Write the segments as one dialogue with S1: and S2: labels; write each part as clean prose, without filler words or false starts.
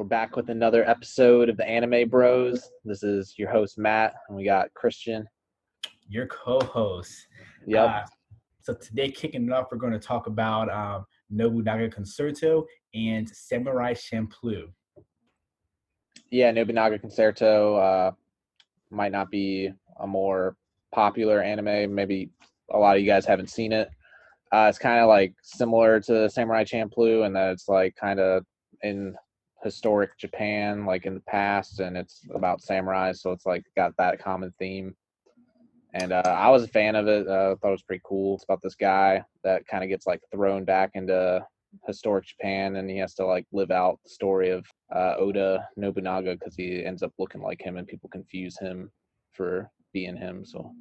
S1: back with another episode of the Anime Bros. This is your host Matt, and we got Christian.
S2: Your co-host.
S1: Yep.
S2: Uh, so today, kicking it off, we're going to talk about Nobunaga Concerto and Samurai Champloo.
S1: Yeah, Nobunaga Concerto might not be a more popular anime. Maybe a lot of you guys haven't seen it. It's kind of like similar to Samurai Champloo, and that it's like kind of in historic Japan, like in the past, and it's about samurai, so it's like got that common theme. And I was a fan of it. Thought it was pretty cool. It's about this guy that kind of gets like thrown back into historic Japan, and he has to like live out the story of Oda Nobunaga because he ends up looking like him, and people confuse him for being him. So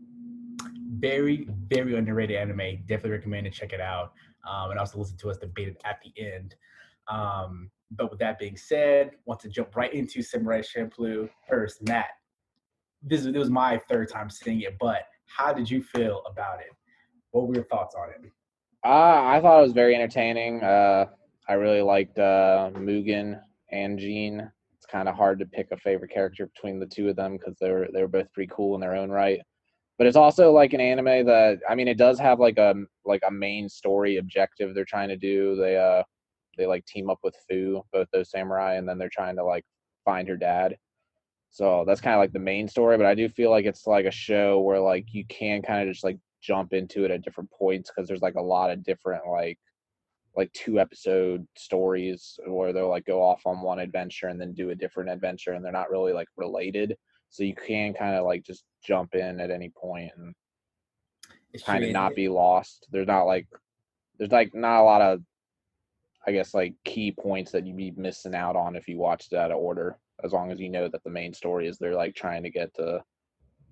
S2: Very, very underrated anime. Definitely recommend to check it out. And also listen to us debate it at the end. But with that being said, want to jump right into Samurai Champloo first. Matt, this was my third time seeing it, but how did you feel about it? What were your thoughts on it?
S1: I thought it was very entertaining. I really liked Mugen and Jean. It's kind of hard to pick a favorite character between the two of them because they were both pretty cool in their own right. But it's also like an anime that, I mean, it does have like a main story objective they're trying to do. They like team up with Fu, both those samurai, and then they're trying to like find her dad. So that's kind of like the main story, but I do feel like it's like a show where like you can kind of just like jump into it at different points because there's like a lot of different like 2 episode stories where they'll like go off on one adventure and then do a different adventure, and they're not really like related. So you can kind of like just jump in at any point and
S2: It's
S1: kind of
S2: true.
S1: not be lost. There's like not a lot of, I guess, like key points that you'd be missing out on if you watched it out of order, as long as you know that the main story is they're like trying to get to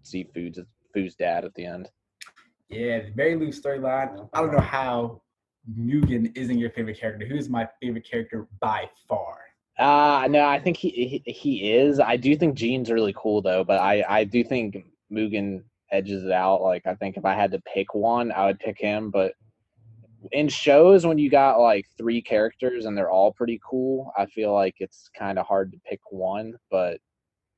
S1: see Fu's dad at the end.
S2: Yeah, very loose storyline. I don't know how Mugen isn't your favorite character. Who's my favorite character by far?
S1: No, I think he is. I do think Jean's really cool though, but I do think Mugen edges it out. Like I think if I had to pick one, I would pick him. But in shows when you got like 3 characters and they're all pretty cool, I feel like it's kind of hard to pick one. But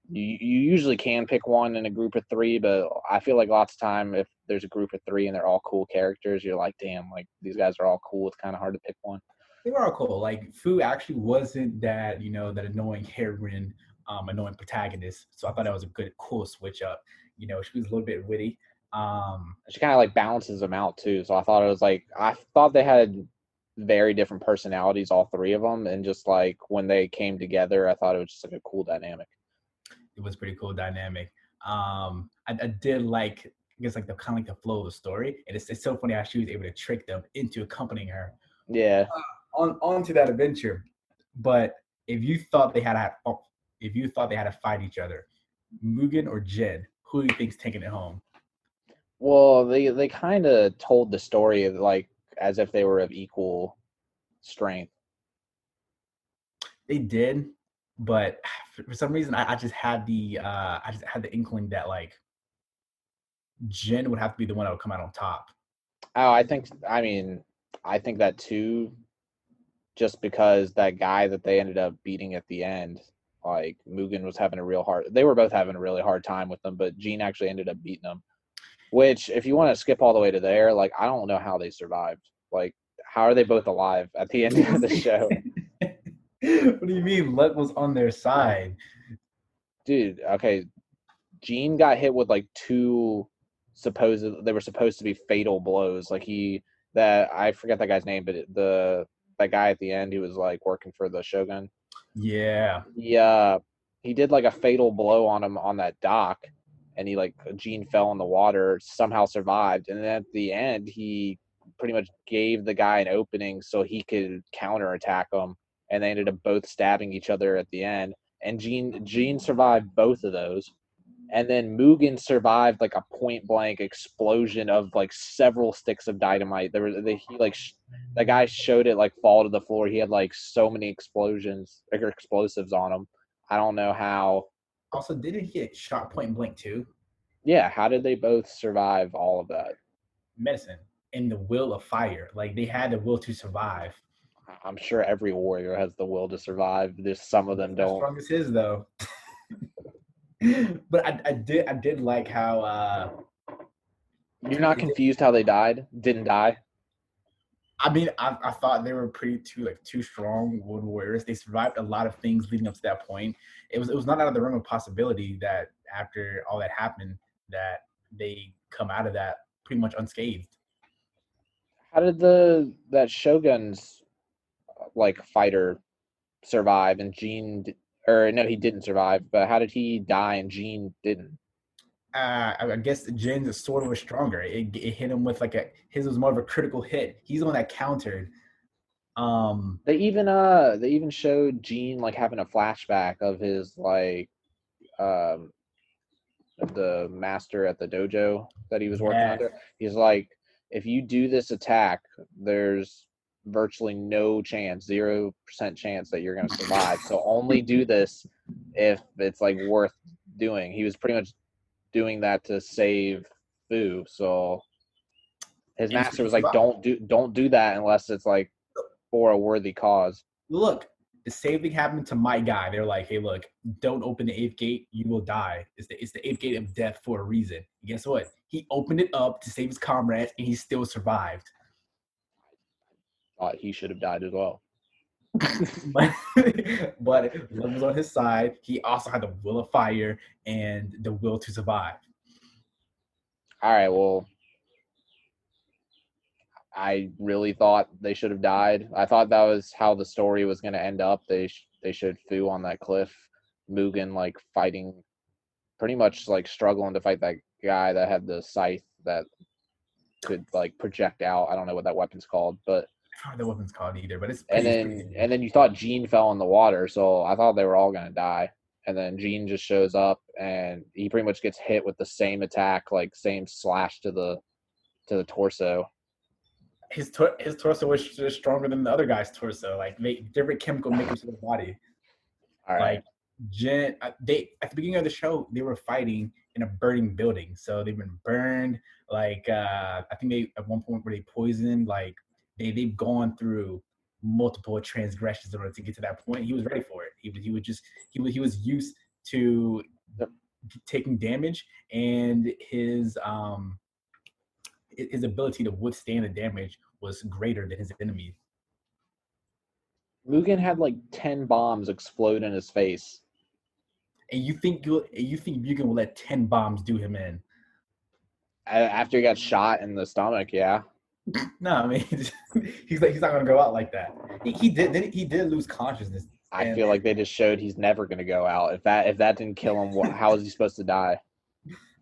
S1: you usually can pick one in a group of 3, but I feel like lots of time if there's a group of 3 and they're all cool characters, you're like, damn, like these guys are all cool. It's kind of hard to pick one.
S2: They were all cool. Like Fu actually wasn't that that annoying heroine, annoying protagonist. So I thought that was a good, cool switch up. She was a little bit witty.
S1: She kind of like balances them out too. So I thought it was like I thought they had very different personalities, all 3 of them, and just like when they came together, I thought it was just like a cool dynamic.
S2: It was pretty cool dynamic. I did like, I guess, like the kind of like the flow of the story, and it's so funny how she was able to trick them into accompanying her
S1: Yeah.
S2: onto that adventure. But if you thought they had to fight each other, Mugen or Jin, who do you think's taking it home?
S1: Well, they kind of told the story of like as if they were of equal strength.
S2: They did, but for some reason, I just had the inkling that like Jin would have to be the one that would come out on top.
S1: Oh, I think that too, just because that guy that they ended up beating at the end, like Mugen was having a real hard. They were both having a really hard time with them, but Gene actually ended up beating them. Which, if you want to skip all the way to there, like I don't know how they survived. Like, how are they both alive at the end of the show?
S2: What do you mean? Luck was on their side.
S1: Dude, okay, Gene got hit with like 2 they were supposed to be fatal blows. Like that I forget that guy's name, but that guy at the end who was like working for the Shogun.
S2: Yeah.
S1: Yeah, he did like a fatal blow on him on that dock, and he like Gene fell in the water, somehow survived, and then at the end he pretty much gave the guy an opening so he could counterattack him, and they ended up both stabbing each other at the end. And Gene survived both of those, and then Mugen survived like a point blank explosion of like several sticks of dynamite. The guy showed it like fall to the floor. He had like so many explosions or explosives on him. I don't know how.
S2: Also, didn't he get shot point blank too?
S1: Yeah, how did they both survive all of that?
S2: Medicine and the will of fire. Like they had the will to survive.
S1: I'm sure every warrior has the will to survive. Just some of them
S2: Not
S1: don't.
S2: strong as his though. But I did like how
S1: You're not
S2: it did,
S1: confused how they died? Didn't die?
S2: I mean, I thought they were pretty too strong wood warriors. They survived a lot of things leading up to that point. It was not out of the realm of possibility that after all that happened, that they come out of that pretty much unscathed.
S1: How did that Shogun's like fighter survive and or no, he didn't survive, but how did he die and Gene didn't?
S2: I guess Jin's sword was stronger. It hit him with like a his was more of a critical hit. He's the one that countered. Um,
S1: They even showed Gene like having a flashback of his like um the master at the dojo that he was working
S2: yes,
S1: under. He's like, if you do this attack, there's virtually no chance, 0% chance that you're going to survive. So only do this if it's like worth doing. He was pretty much doing that to save Fu. So his
S2: and
S1: master
S2: he
S1: was like,
S2: survived.
S1: don't do that unless it's like for a worthy cause.
S2: Look, the same thing happened to my guy. They're like, hey, look, don't open the eighth gate, you will die. It's the eighth gate of death for a reason. And guess what? He opened it up to save his comrades, and he still survived.
S1: Thought he should have died as well.
S2: but but love was on his side. He also had the will of fire and the will to survive.
S1: All right, well, I really thought they should have died. I thought that was how the story was going to end up. They showed Fu on that cliff, Mugen like fighting, pretty much like struggling to fight that guy that had the scythe that could like project out. I don't know what that weapon's called, but
S2: I don't know what the weapon's called either, but it's pretty
S1: and
S2: dangerous.
S1: then you thought Gene fell in the water, so I thought they were all going to die. And then Gene just shows up and he pretty much gets hit with the same attack, like same slash to the torso.
S2: His torso was just stronger than the other guy's torso. Like different chemical makeups of the body.
S1: All right.
S2: Like Jen, they at the beginning of the show they were fighting in a burning building, so they've been burned. Like I think they at one point where they poisoned. Like they've gone through multiple transgressions in order to get to that point. He was ready for it. He was used to taking damage, and his ability to withstand the damage was greater than his enemies.
S1: Mugen had like 10 bombs explode in his face.
S2: And you think Mugen will let 10 bombs do him in?
S1: After he got shot in the stomach, yeah.
S2: No, I mean he's not gonna go out like that. He did lose consciousness,
S1: I
S2: and
S1: feel like they just showed he's never going to go out. If that didn't kill him, how is he supposed to die?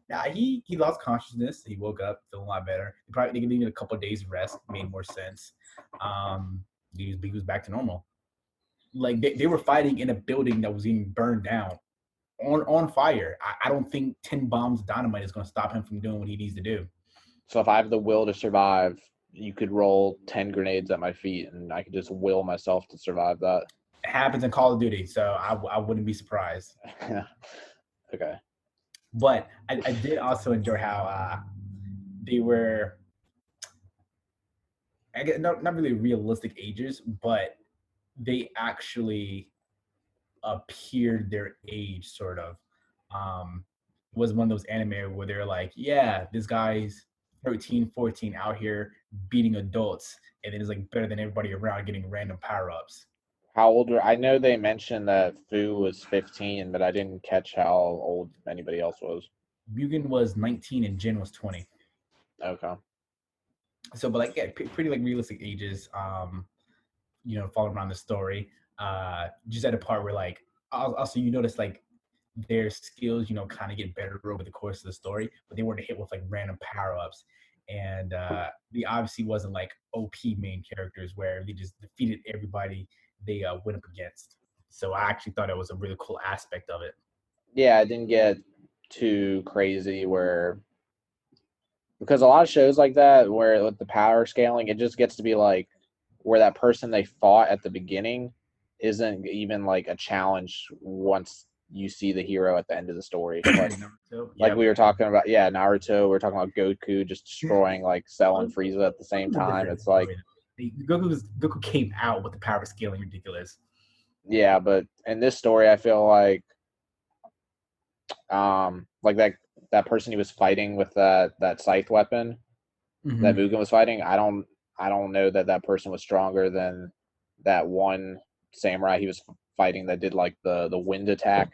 S2: nah, he lost consciousness. He woke up feeling a lot better. He probably needed a couple of days rest. Made more sense. Um, he was back to normal. Like they were fighting in a building that was getting burned down on fire. I don't think 10 bombs of dynamite is going to stop him from doing what he needs to do.
S1: So if I have the will to survive, you could roll 10 grenades at my feet and I could just will myself to survive that.
S2: It happens in Call of Duty, so I wouldn't be surprised.
S1: Okay.
S2: But I did also enjoy how they were, I guess, not really realistic ages, but they actually appeared their age, sort of. Um, was one of those anime where they're like, yeah, this guy's 13, 14 out here beating adults, and then is like better than everybody around getting random power ups.
S1: How old are I know they mentioned that Fu was 15, but I didn't catch how old anybody else was.
S2: Mugen was 19 and Jin was 20.
S1: Okay.
S2: So, but like, yeah, pretty like realistic ages. Following around the story. Just at a part where like also you notice like their skills, kind of get better over the course of the story, but they weren't hit with like random power ups. And they obviously wasn't like OP main characters where they just defeated everybody they went up against. So I actually thought it was a really cool aspect of it.
S1: Yeah, I didn't get too crazy where because a lot of shows like that where with the power scaling, it just gets to be like where that person they fought at the beginning isn't even like a challenge once you see the hero at the end of the story.
S2: Naruto,
S1: Like
S2: yep.
S1: we were talking about, yeah, Naruto. We're talking about Goku just destroying like Cell and Frieza at the same
S2: It was a
S1: time.
S2: different
S1: It's like
S2: story. Goku came out with the power scaling ridiculous.
S1: Yeah, but in this story, I feel like that person he was fighting with that scythe weapon that
S2: Mm-hmm.
S1: Mugen was fighting. I don't know that that person was stronger than that one samurai he was fighting that did like the wind attack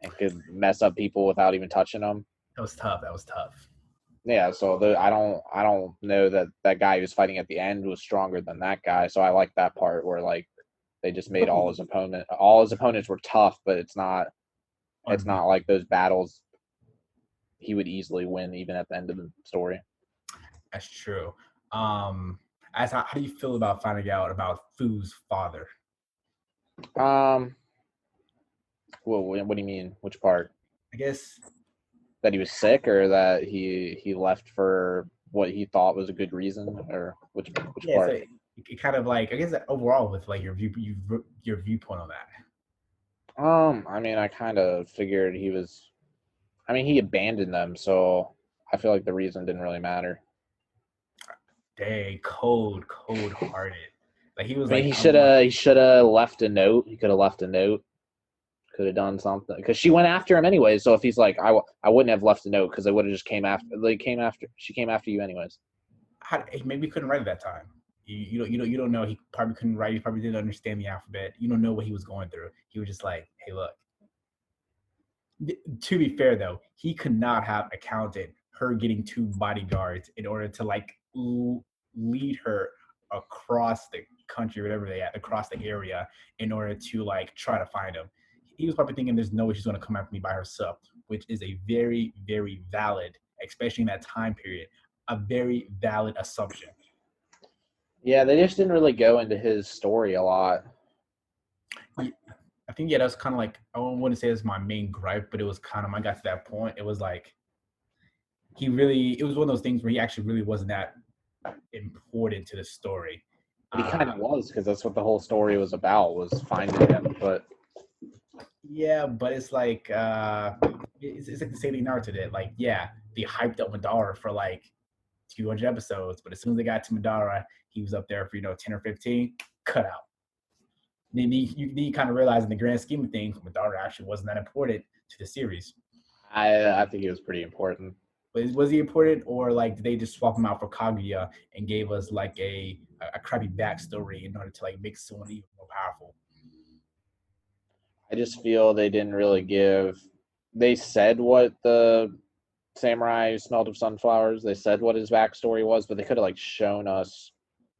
S1: and could mess up people without even touching them.
S2: That was tough. That was tough.
S1: Yeah, so I don't know that that guy he was fighting at the end was stronger than that guy. So I like that part where like they just made
S2: Goku
S1: all his opponents were tough, but it's not
S2: unbeatable.
S1: like those battles he would easily win even at the end of the story.
S2: That's true. Um, as how do you feel about finding out about Fu's father?
S1: Um, well, what do you mean? Which part?
S2: I guess
S1: That he was sick, or that he left for what he thought was a good reason, or which
S2: yeah. So
S1: part?
S2: it kind of like I guess that overall with like your viewpoint on that.
S1: I mean, I kind of figured he was. I mean, he abandoned them, so I feel like the reason didn't really matter.
S2: Dang, cold hearted. Like he was
S1: I mean,
S2: like,
S1: he
S2: I'm
S1: should
S2: like,
S1: have he should have left a note. He could have left a note. Could have done something because she went after him anyway. So if he's like, I wouldn't have left a note because they would have just came after. They came after. She came after you anyways.
S2: maybe he couldn't write at that time. You don't know. He probably couldn't write. He probably didn't understand the alphabet. You don't know what he was going through. He was just like, hey, look. To be fair though, he could not have accounted her getting two bodyguards in order to like lead her across the country, whatever they at, across the area, in order to like try to find him. He was probably thinking, "There's no way she's going to come after me by herself," which is a very, very valid, especially in that time period, a very valid assumption.
S1: Yeah, they just didn't really go into his story a lot.
S2: I think yeah, that's kind of like I wouldn't say it's my main gripe, but it was kind of when I got to that point, it was like it was one of those things where he actually really wasn't that important to the story.
S1: But he kind of
S2: Uh,
S1: was because that's what the whole story was about was finding him. But
S2: yeah, but it's like it's like the same thing Naruto did. Like, yeah, they hyped up Madara for like 200 episodes, but as soon as they got to Madara, he was up there for 10 or 15, cut out. You kind of realize in the grand scheme of things, Madara actually wasn't that important to the series.
S1: I think he was pretty important.
S2: Was he important, or like did they just swap him out for Kaguya and gave us like a crappy backstory in order to like make someone even more powerful?
S1: I just feel they didn't really give. They said what the samurai who smelled of sunflowers. They said what his backstory was, but they could have like shown us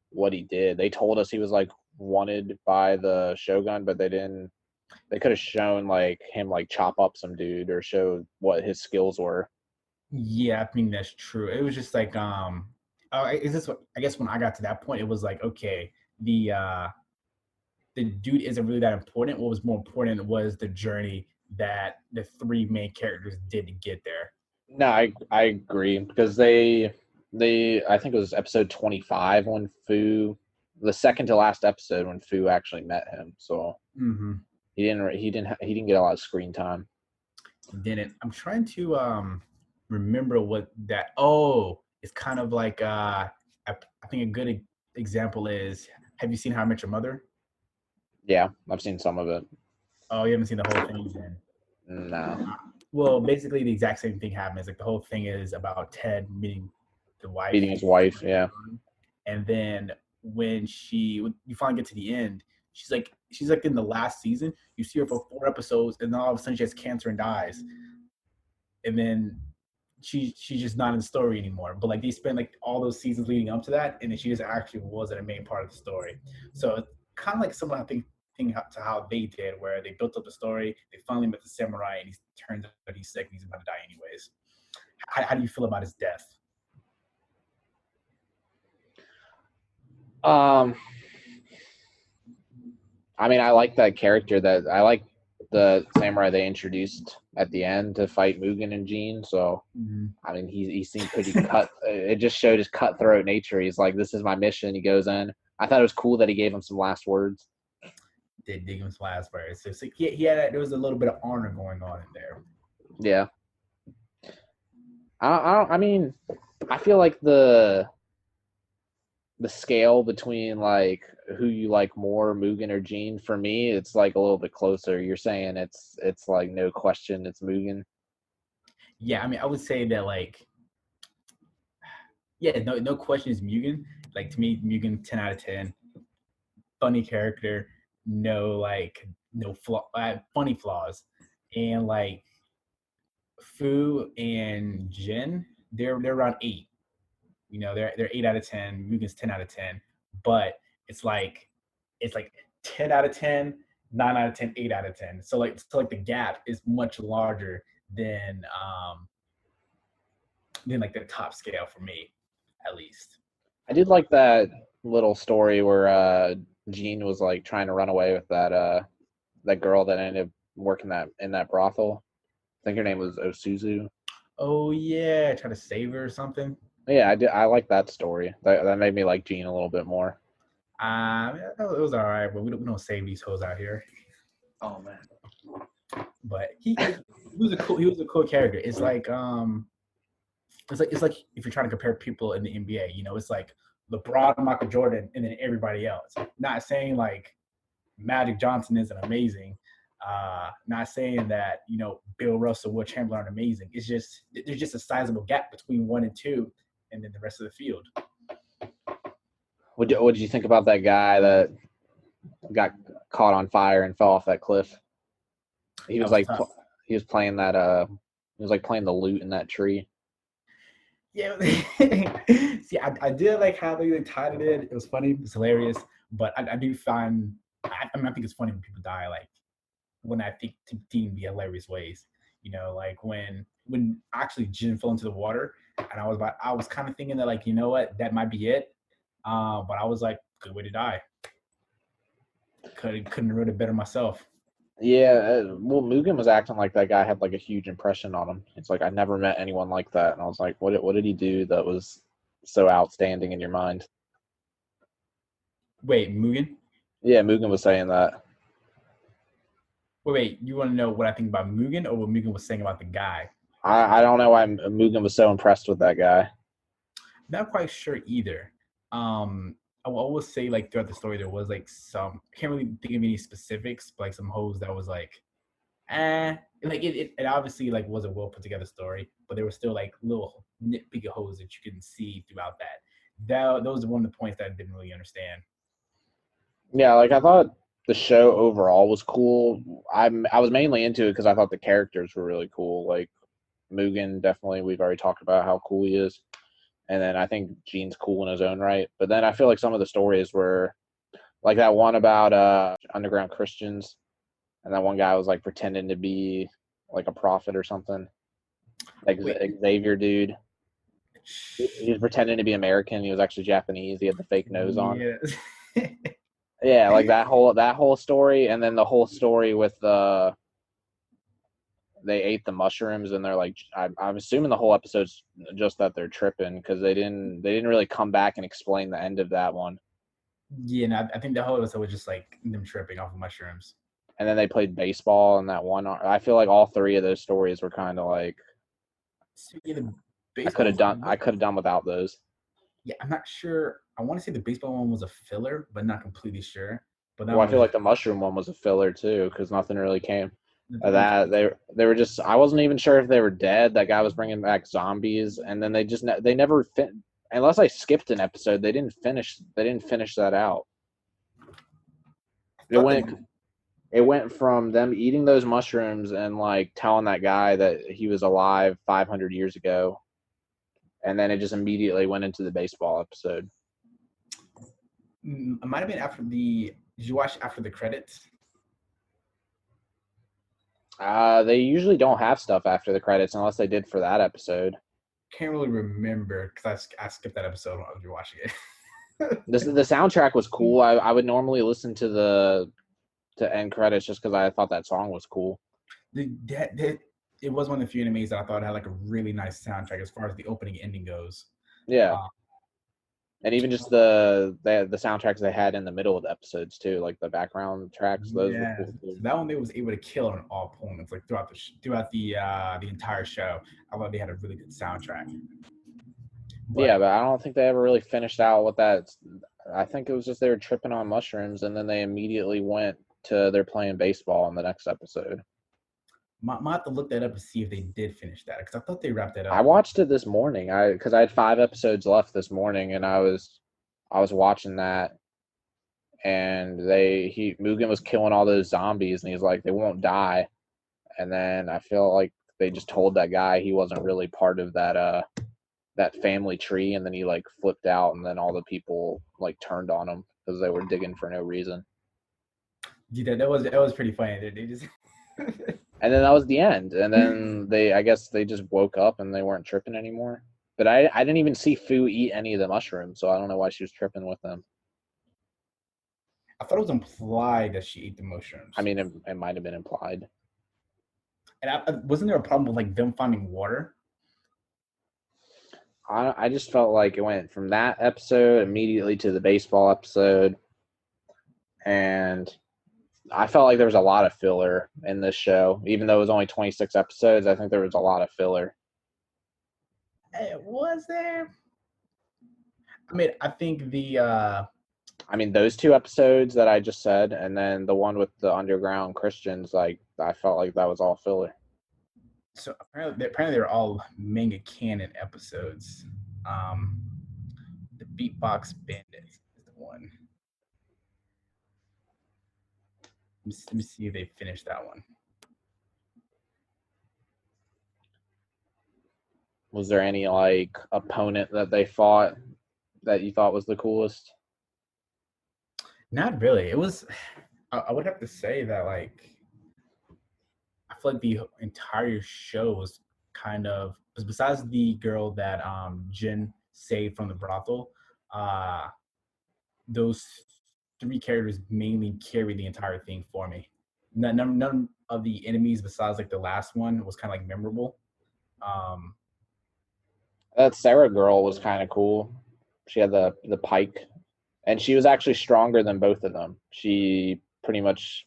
S1: what he did. They told us he was like wanted by the shogun, but they didn't. They could have shown like him like chop up some dude or show what his skills were.
S2: Yeah, I think that's true. It was just like is this I guess when I got to that point, it was like okay, the dude isn't really that important. What was more important was the journey that the three main characters did to get there.
S1: No, I agree because they I think it was episode 25 when Fu, the second to last episode when Fu actually met him. So
S2: Mm-hmm.
S1: he didn't get a lot of screen time.
S2: He didn't. I'm trying to remember what that. Oh, it's kind of like I think a good example is have you seen How I Met Your Mother?
S1: Yeah, I've seen some of it.
S2: Oh, you haven't seen the whole thing then.
S1: No,
S2: Well, basically the exact same thing happens. Like the whole thing is about Ted meeting the wife,
S1: beating his wife. Yeah,
S2: and then when you finally get to the end, she's like in the last season. You see her for 4 episodes, and then all of a sudden she has cancer and dies. And then she's just not in the story anymore. But like they spent like all those seasons leading up to that, and then she just actually wasn't a main part of the story. So it's kind of like someone I think to how they did, where they built up the story, they finally met the samurai, and he turns out he's sick and he's about to die anyways. How do you feel about his death?
S1: um, I mean, I like that character. That I like the samurai they introduced at the end to fight Mugen and Jean. So
S2: Mm-hmm.
S1: I mean, he seemed pretty cut. It just showed his cutthroat nature. He's like, "This is my mission." He goes in. I thought it was cool that he gave him some last words.
S2: Did Diggum's last verse. So he had there was a little bit of honor going on in there.
S1: Yeah, I mean, I feel like the scale between like who you like more, Mugen or Gene. For me, it's like a little bit closer. You're saying it's like no question, it's Mugen.
S2: Yeah, I mean, I would say that like, yeah, no question is Mugen. Like to me, Mugen 10 out of 10. Funny character, no flaw, funny flaws, and like Fu and Jin, they're around 8. You know, they're 8 out of 10. Mugen's 10 out of 10, but it's like it's like 10 out of 10, 9 out of 10, 8 out of 10. So like the gap is much larger than like the top scale for me, at least.
S1: I did like that little story where Gene was like trying to run away with that girl that ended up working that in that brothel. I think her name was Osuzu.
S2: Oh yeah, try to save her or something.
S1: Yeah, I did. I like that story. That made me like Gene a little bit more.
S2: It was all right, but we don't save these hoes out here.
S1: Oh man.
S2: But he was a cool character. It's like if you're trying to compare people in the NBA, you know, it's like LeBron, Michael Jordan, and then everybody else. Not saying like Magic Johnson isn't amazing. Not saying that Bill Russell, Will Chamberlain aren't amazing. It's just there's just a sizable gap between 1 and 2, and then the rest of the field.
S1: What did you think about that guy that got caught on fire and fell off that cliff? He
S2: That
S1: was
S2: was
S1: like
S2: tough.
S1: he was playing that he was like playing the lute in that tree.
S2: Yeah. See, I did like how they tied it in. It was funny. It's hilarious. But I do find I think it's funny when people die. Like when I think to deem the hilarious ways. Like when actually Jin fell into the water, and I was kind of thinking that like what that might be it. But I was like, good way to die. Couldn't have wrote it better myself.
S1: Yeah, well, Mugen was acting like that guy had like a huge impression on him. It's like I never met anyone like that, and I was like, what did he do that was so outstanding in your mind?
S2: Wait, Mugen.
S1: Yeah, Mugen was saying that.
S2: Wait. You want to know what I think about Mugen, or what Mugen was saying about the guy?
S1: I don't know why Mugen was so impressed with that guy.
S2: Not quite sure either. I will always say like throughout the story there was like some I can't really think of any specifics, but like some hoes that was like, like it obviously like was a well put together story, but there were still like little nitpicky hoes that you can see throughout that. Those are one of the points that I didn't really understand.
S1: Yeah, like I thought the show overall was cool. I was mainly into it because I thought the characters were really cool. Like Mugen, definitely, we've already talked about how cool he is, and then I think Gene's cool in his own right. But then I feel like some of the stories were like that one about underground Christians, and that one guy was like pretending to be like a prophet or something. Like
S2: Wait,
S1: Xavier dude, he was pretending to be American. He was actually Japanese. He had the fake nose on.
S2: yeah.
S1: Yeah, like that whole story, and then the whole story with they ate the mushrooms, and they're like, I'm assuming the whole episode's just that they're tripping because they didn't really come back and explain the end of that one.
S2: Yeah, no, I think the whole episode was just like them tripping off of mushrooms.
S1: And then they played baseball in that one. I feel like all three of those stories were kind of like
S2: So yeah, the
S1: I could
S2: baseball
S1: have done
S2: one.
S1: I could have done without those.
S2: Yeah, I'm not sure. I want to say the baseball one was a filler, but not completely sure. But that
S1: Well,
S2: one
S1: I feel
S2: was
S1: like the mushroom one was a filler too because nothing really came of
S2: nothing.
S1: that. They were just I wasn't even sure if they were dead. That guy was bringing back zombies, and then they never unless I skipped an episode. They didn't finish that out.
S2: I
S1: It
S2: thought that.
S1: went it went from them eating those mushrooms and like telling that guy that he was alive 500 years ago, and then it just immediately went into the baseball episode.
S2: It might have been after the. Did you watch after the credits?
S1: They usually don't have stuff after the credits unless they did for that episode.
S2: Can't really remember because I skipped that episode when I was watching it.
S1: The soundtrack was cool. I would normally listen to the to end credits just because I thought that song was cool.
S2: It was one of the few animes that I thought had like a really nice soundtrack as far as the opening and ending goes.
S1: Yeah,
S2: Uh,
S1: and even just the soundtracks they had in the middle of the episodes too, like the background tracks. Those were
S2: yeah,
S1: cool
S2: so
S1: too.
S2: that one they was able to kill on all points like throughout the entire show. I thought they had a really good soundtrack.
S1: Yeah,
S2: But
S1: but I don't think they ever really finished out what that. I think it was just they were tripping on mushrooms, and then they immediately went to they're playing baseball in the next episode.
S2: might have to look that up and see if they did finish that because I thought they wrapped that
S1: I
S2: up.
S1: watched it this morning. Because I had 5 episodes left this morning, and I was watching that, and Mugen was killing all those zombies, and he's like, they won't die. And then I feel like they just told that guy he wasn't really part of that family tree, and then he like flipped out, and then all the people like turned on him because they were digging for no reason.
S2: Yeah, that was pretty funny. They just
S1: And then that was the end. And then I guess they just woke up and they weren't tripping anymore. But I didn't even see Fu eat any of the mushrooms, so I don't know why she was tripping with them.
S2: I thought it was implied that she ate the mushrooms.
S1: I mean, it might have been implied.
S2: And wasn't there a problem with like them finding water?
S1: I just felt like it went from that episode immediately to the baseball episode, and I felt like there was a lot of filler in this show, even though it was only 26 episodes. I think there was a lot of filler.
S2: Was there? I mean, I think the
S1: I mean, those 2 episodes that I just said, and then the one with the underground Christians, like I felt like that was all filler.
S2: so apparently they're all manga canon episodes. Um, the Beatbox Bandit is the one. Let me see if they finished that one.
S1: Was there any like opponent that they fought that you thought was the coolest?
S2: Not really. It was. I would have to say that like I feel like the entire show was kind of besides the girl that Jin saved from the brothel. Uh, those three characters mainly carry the entire thing for me. None of the enemies besides like the last one was kind of like memorable. Um,
S1: That Sarah girl was kind of cool. She had the pike, and she was actually stronger than both of them. She pretty much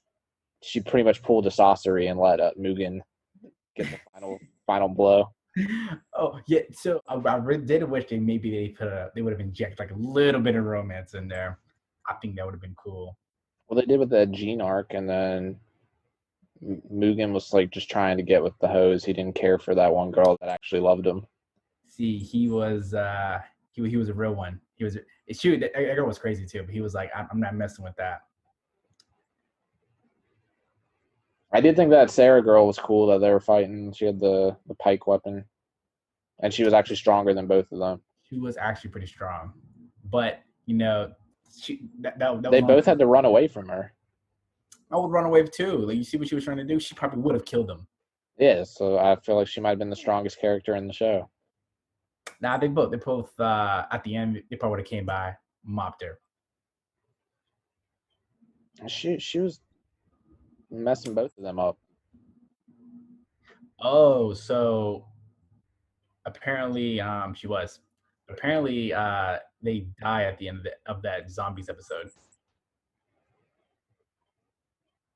S1: pulled a sorcery and let Mugen get the final blow.
S2: oh yeah, so I did wish they would have injected like a little bit of romance in there. I think that would have been cool.
S1: Well, they did with the Gene arc, and then Mugen was like just trying to get with the hose. He didn't care for that one girl that actually loved him.
S2: See, he was a real one. He was shoot that girl was crazy too, but he was like, I'm not messing with that.
S1: I did think that Sarah girl was cool that they were fighting. She had the pike weapon, and she was actually stronger than both of them.
S2: She was actually pretty strong, but that
S1: They
S2: was on.
S1: both had to run away from her.
S2: I would run away too. Like you see what she was trying to do, she probably would have killed him.
S1: Yeah, so I feel like she might have been the strongest character in the show.
S2: Nah, they both at the end they probably would have came by, mopped her.
S1: She was messing both of them up.
S2: Oh, so apparently she was. Apparently they die at the end of that zombies episode.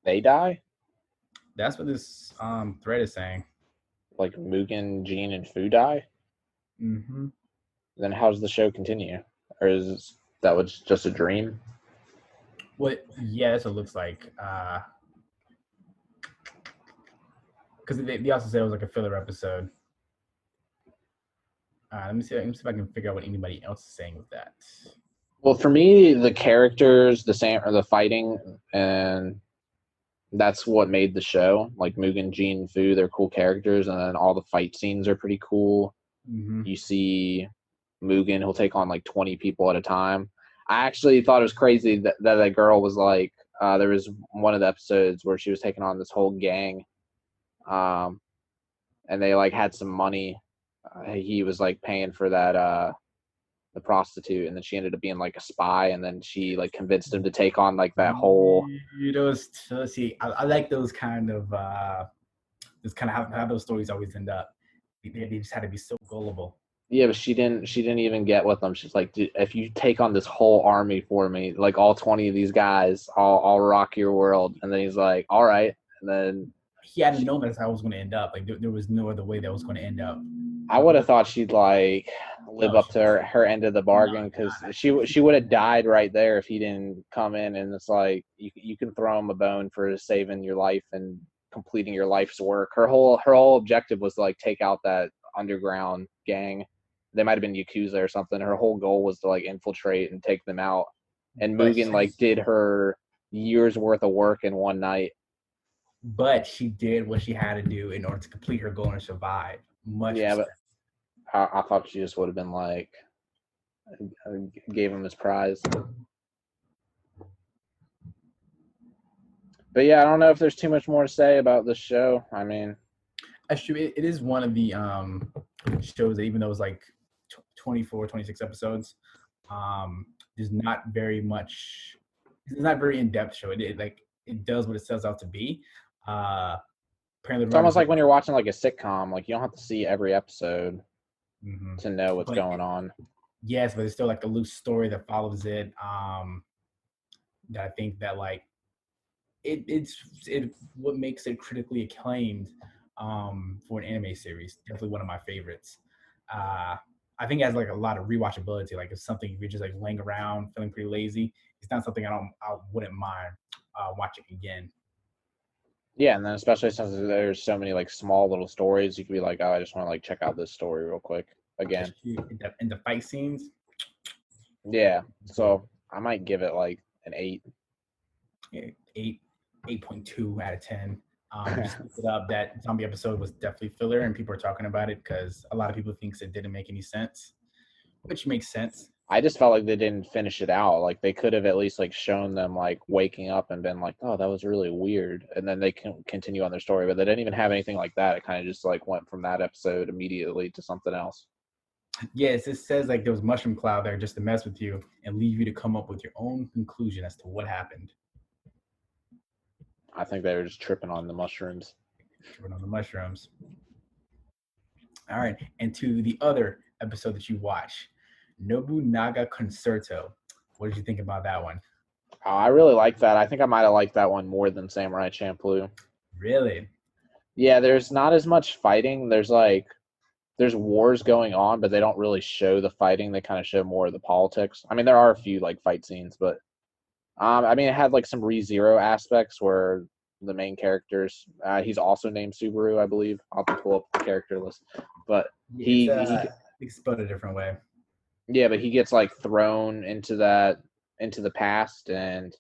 S1: They die?
S2: That's what this thread is saying.
S1: Like Mugen, Jean, and Fu die?
S2: Mm-hmm.
S1: Then how does the show continue? Or is that was just a dream?
S2: What? Yeah, that's what it looks like. Because they also said it was like a filler episode. Let me see if I can figure out what anybody else is saying with that.
S1: Well, for me, the characters, the same, or the fighting, and that's what made the show. Like Mugen, Jean, Fu, they're cool characters, and then all the fight scenes are pretty cool.
S2: Mm-hmm.
S1: You see Mugen, he'll take on like 20 people at a time. I actually thought it was crazy that girl was like, there was one of the episodes where she was taking on this whole gang, and they like had some money. He was like paying for that the prostitute, and then she ended up being like a spy, and then she like convinced him to take on like that whole.
S2: See, I like those kind of just kind of how those stories always end up. They just had to be so gullible.
S1: Yeah, but she didn't even get with them. She's like, dude, if you take on this whole army for me, like all 20 of these guys, I'll rock your world. And then he's like, all right. And then
S2: He hadn't known that's how it was going to end up. Like there was no other way that was going to end up.
S1: I would have thought she'd like live
S2: No,
S1: up
S2: she
S1: to her end of the
S2: no,
S1: bargain because she would have died right there if he didn't come in. And it's like you can throw him a bone for saving your life and completing your life's work. Her whole objective was to like take out that underground gang. They might have been Yakuza or something. Her whole goal was to like infiltrate and take them out. And
S2: but
S1: Mugen like did her years worth of work in one night.
S2: she did what she had to do in order to complete her goal and survive. Much
S1: Yeah, but
S2: respect.
S1: I thought she just would have been like gave him his prize. But yeah, I don't know if there's too much more to say about this show. I mean,
S2: Actually, it is one of the shows that even though it's like 24, 26 episodes, there's not very much. It's not very in depth show. It does what it sets out to be. Uh, Apparently, the
S1: it's almost
S2: writers.
S1: like when you're watching like a sitcom. Like you don't have to see every episode
S2: Mm-hmm.
S1: to know what's
S2: But
S1: going on.
S2: yes, but it's still like a loose story that follows it. That I think that like it what makes it critically acclaimed for an anime series. Definitely one of my favorites. Uh, I think it has like a lot of rewatchability. Like if something you're just like laying around feeling pretty lazy, it's not something I wouldn't mind watching again.
S1: Yeah, and then especially since there's so many like small little stories, you could be like, oh, I just want to like check out this story real quick again.
S2: In the fight scenes,
S1: Yeah, so I might give it like an 8.
S2: yeah, 8.2 out of 10. Just looked it up. That zombie episode was definitely filler, and people are talking about it because a lot of people thinks it didn't make any sense, which makes sense.
S1: I just felt like they didn't finish it out. Like they could have at least like shown them like waking up and been like, "Oh, that was really weird," and then they can continue on their story. But they didn't even have anything like that. It kind of just like went from that episode immediately to something else.
S2: Yes, it says like there was mushroom cloud there just to mess with you and leave you to come up with your own conclusion as to what happened.
S1: I think they were just tripping on the mushrooms.
S2: Tripping on the mushrooms. All right, and to the other episode that you watch, Nobunaga Concerto. What did you think about that one?
S1: I really like that. I think I might have liked that one more than Samurai Champloo.
S2: Really?
S1: Yeah, there's not as much fighting. There's wars going on, but they don't really show the fighting. They kind of show more of the politics. I mean, there are a few like fight scenes, but I mean, it had like some ReZero aspects where the main characters. He's also named Subaru, I believe. I'll have to pull up the character list, but
S2: Yeah,
S1: he
S2: it's spelled a different way.
S1: yeah, but he gets like thrown into the past, and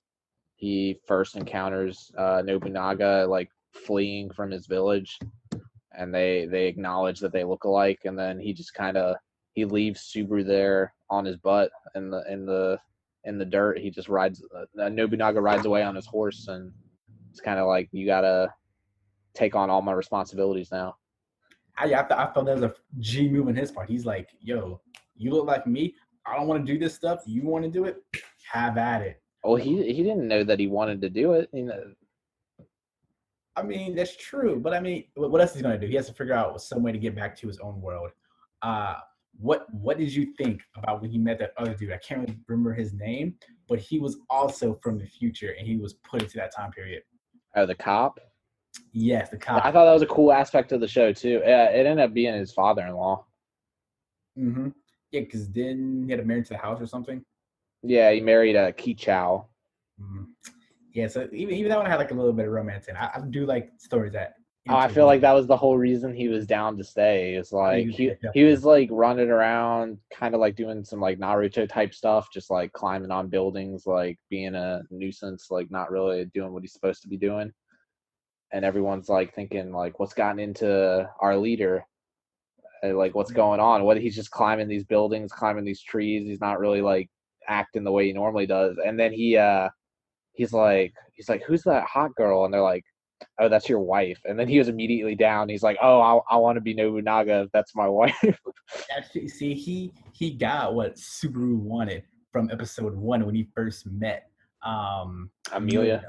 S1: he first encounters Nobunaga like fleeing from his village, and they acknowledge that they look alike, and then he just kind of he leaves Subaru there on his butt in the dirt. He just rides Nobunaga rides away on his horse, and it's kind of like you gotta take on all my responsibilities now.
S2: I felt that was a G move on his part. He's like, "Yo, you look like me. I don't want to do this stuff. You want to do it? Have at it."
S1: Well, he didn't know that he wanted to do it. You know,
S2: I mean, that's true, but I mean, what else is he gonna do? He has to figure out some way to get back to his own world. Uh, what did you think about when he met that other dude? I can't really remember his name, but he was also from the future, and he was put into that time period.
S1: oh, the cop.
S2: Yes, the
S1: I
S2: cop.
S1: thought that was a cool aspect of the show too. It ended up being his father-in-law.
S2: Mm-hmm. Yeah, because then he had to marry to the house or something.
S1: Yeah, he married Ki Chow.
S2: Mm. Yeah, so even that one had like a little bit of romance in. I do like stories that
S1: Oh, I feel
S2: interweave.
S1: like that was the whole reason he was down to stay. It's like
S2: Yeah,
S1: he
S2: definitely.
S1: was like running around, kind of like doing some like Naruto type stuff, just like climbing on buildings, like being a nuisance, like not really doing what he's supposed to be doing. And everyone's like thinking like, what's gotten into our leader? And, like what's going on? What he's just climbing these buildings, climbing these trees. He's not really like acting the way he normally does. And then he's like, who's that hot girl? And they're like, oh, that's your wife. And then he was immediately down. He's like, oh, I want to be Nobunaga if that's my wife.
S2: Actually, see, he got what Subaru wanted from episode one when he first met Amelia.
S1: Amelia.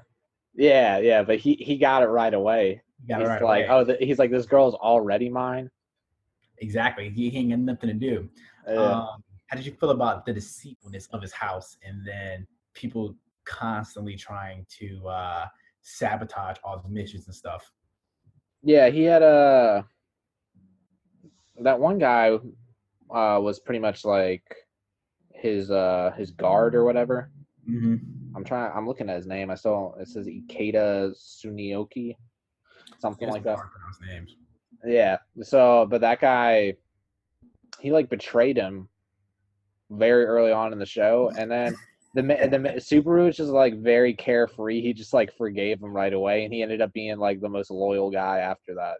S1: Yeah, yeah, but he got it right away.
S2: He got it
S1: He's
S2: right
S1: like,
S2: away.
S1: oh, he's like, this girl's already mine.
S2: Exactly. He ain't got nothing to do.
S1: Yeah,
S2: How did you feel about the deceitfulness of his house and then people constantly trying to sabotage all the missions and stuff?
S1: yeah. that one guy was pretty much like his guard or whatever.
S2: Mm-hmm.
S1: I'm looking at his name. I still it says Ikeda Sunioki, something
S2: It's
S1: like that.
S2: hard to pronounce names.
S1: Yeah. So, but that guy, he like betrayed him very early on in the show, and then the Subaru is just like very carefree. He just like forgave him right away, and he ended up being like the most loyal guy after that.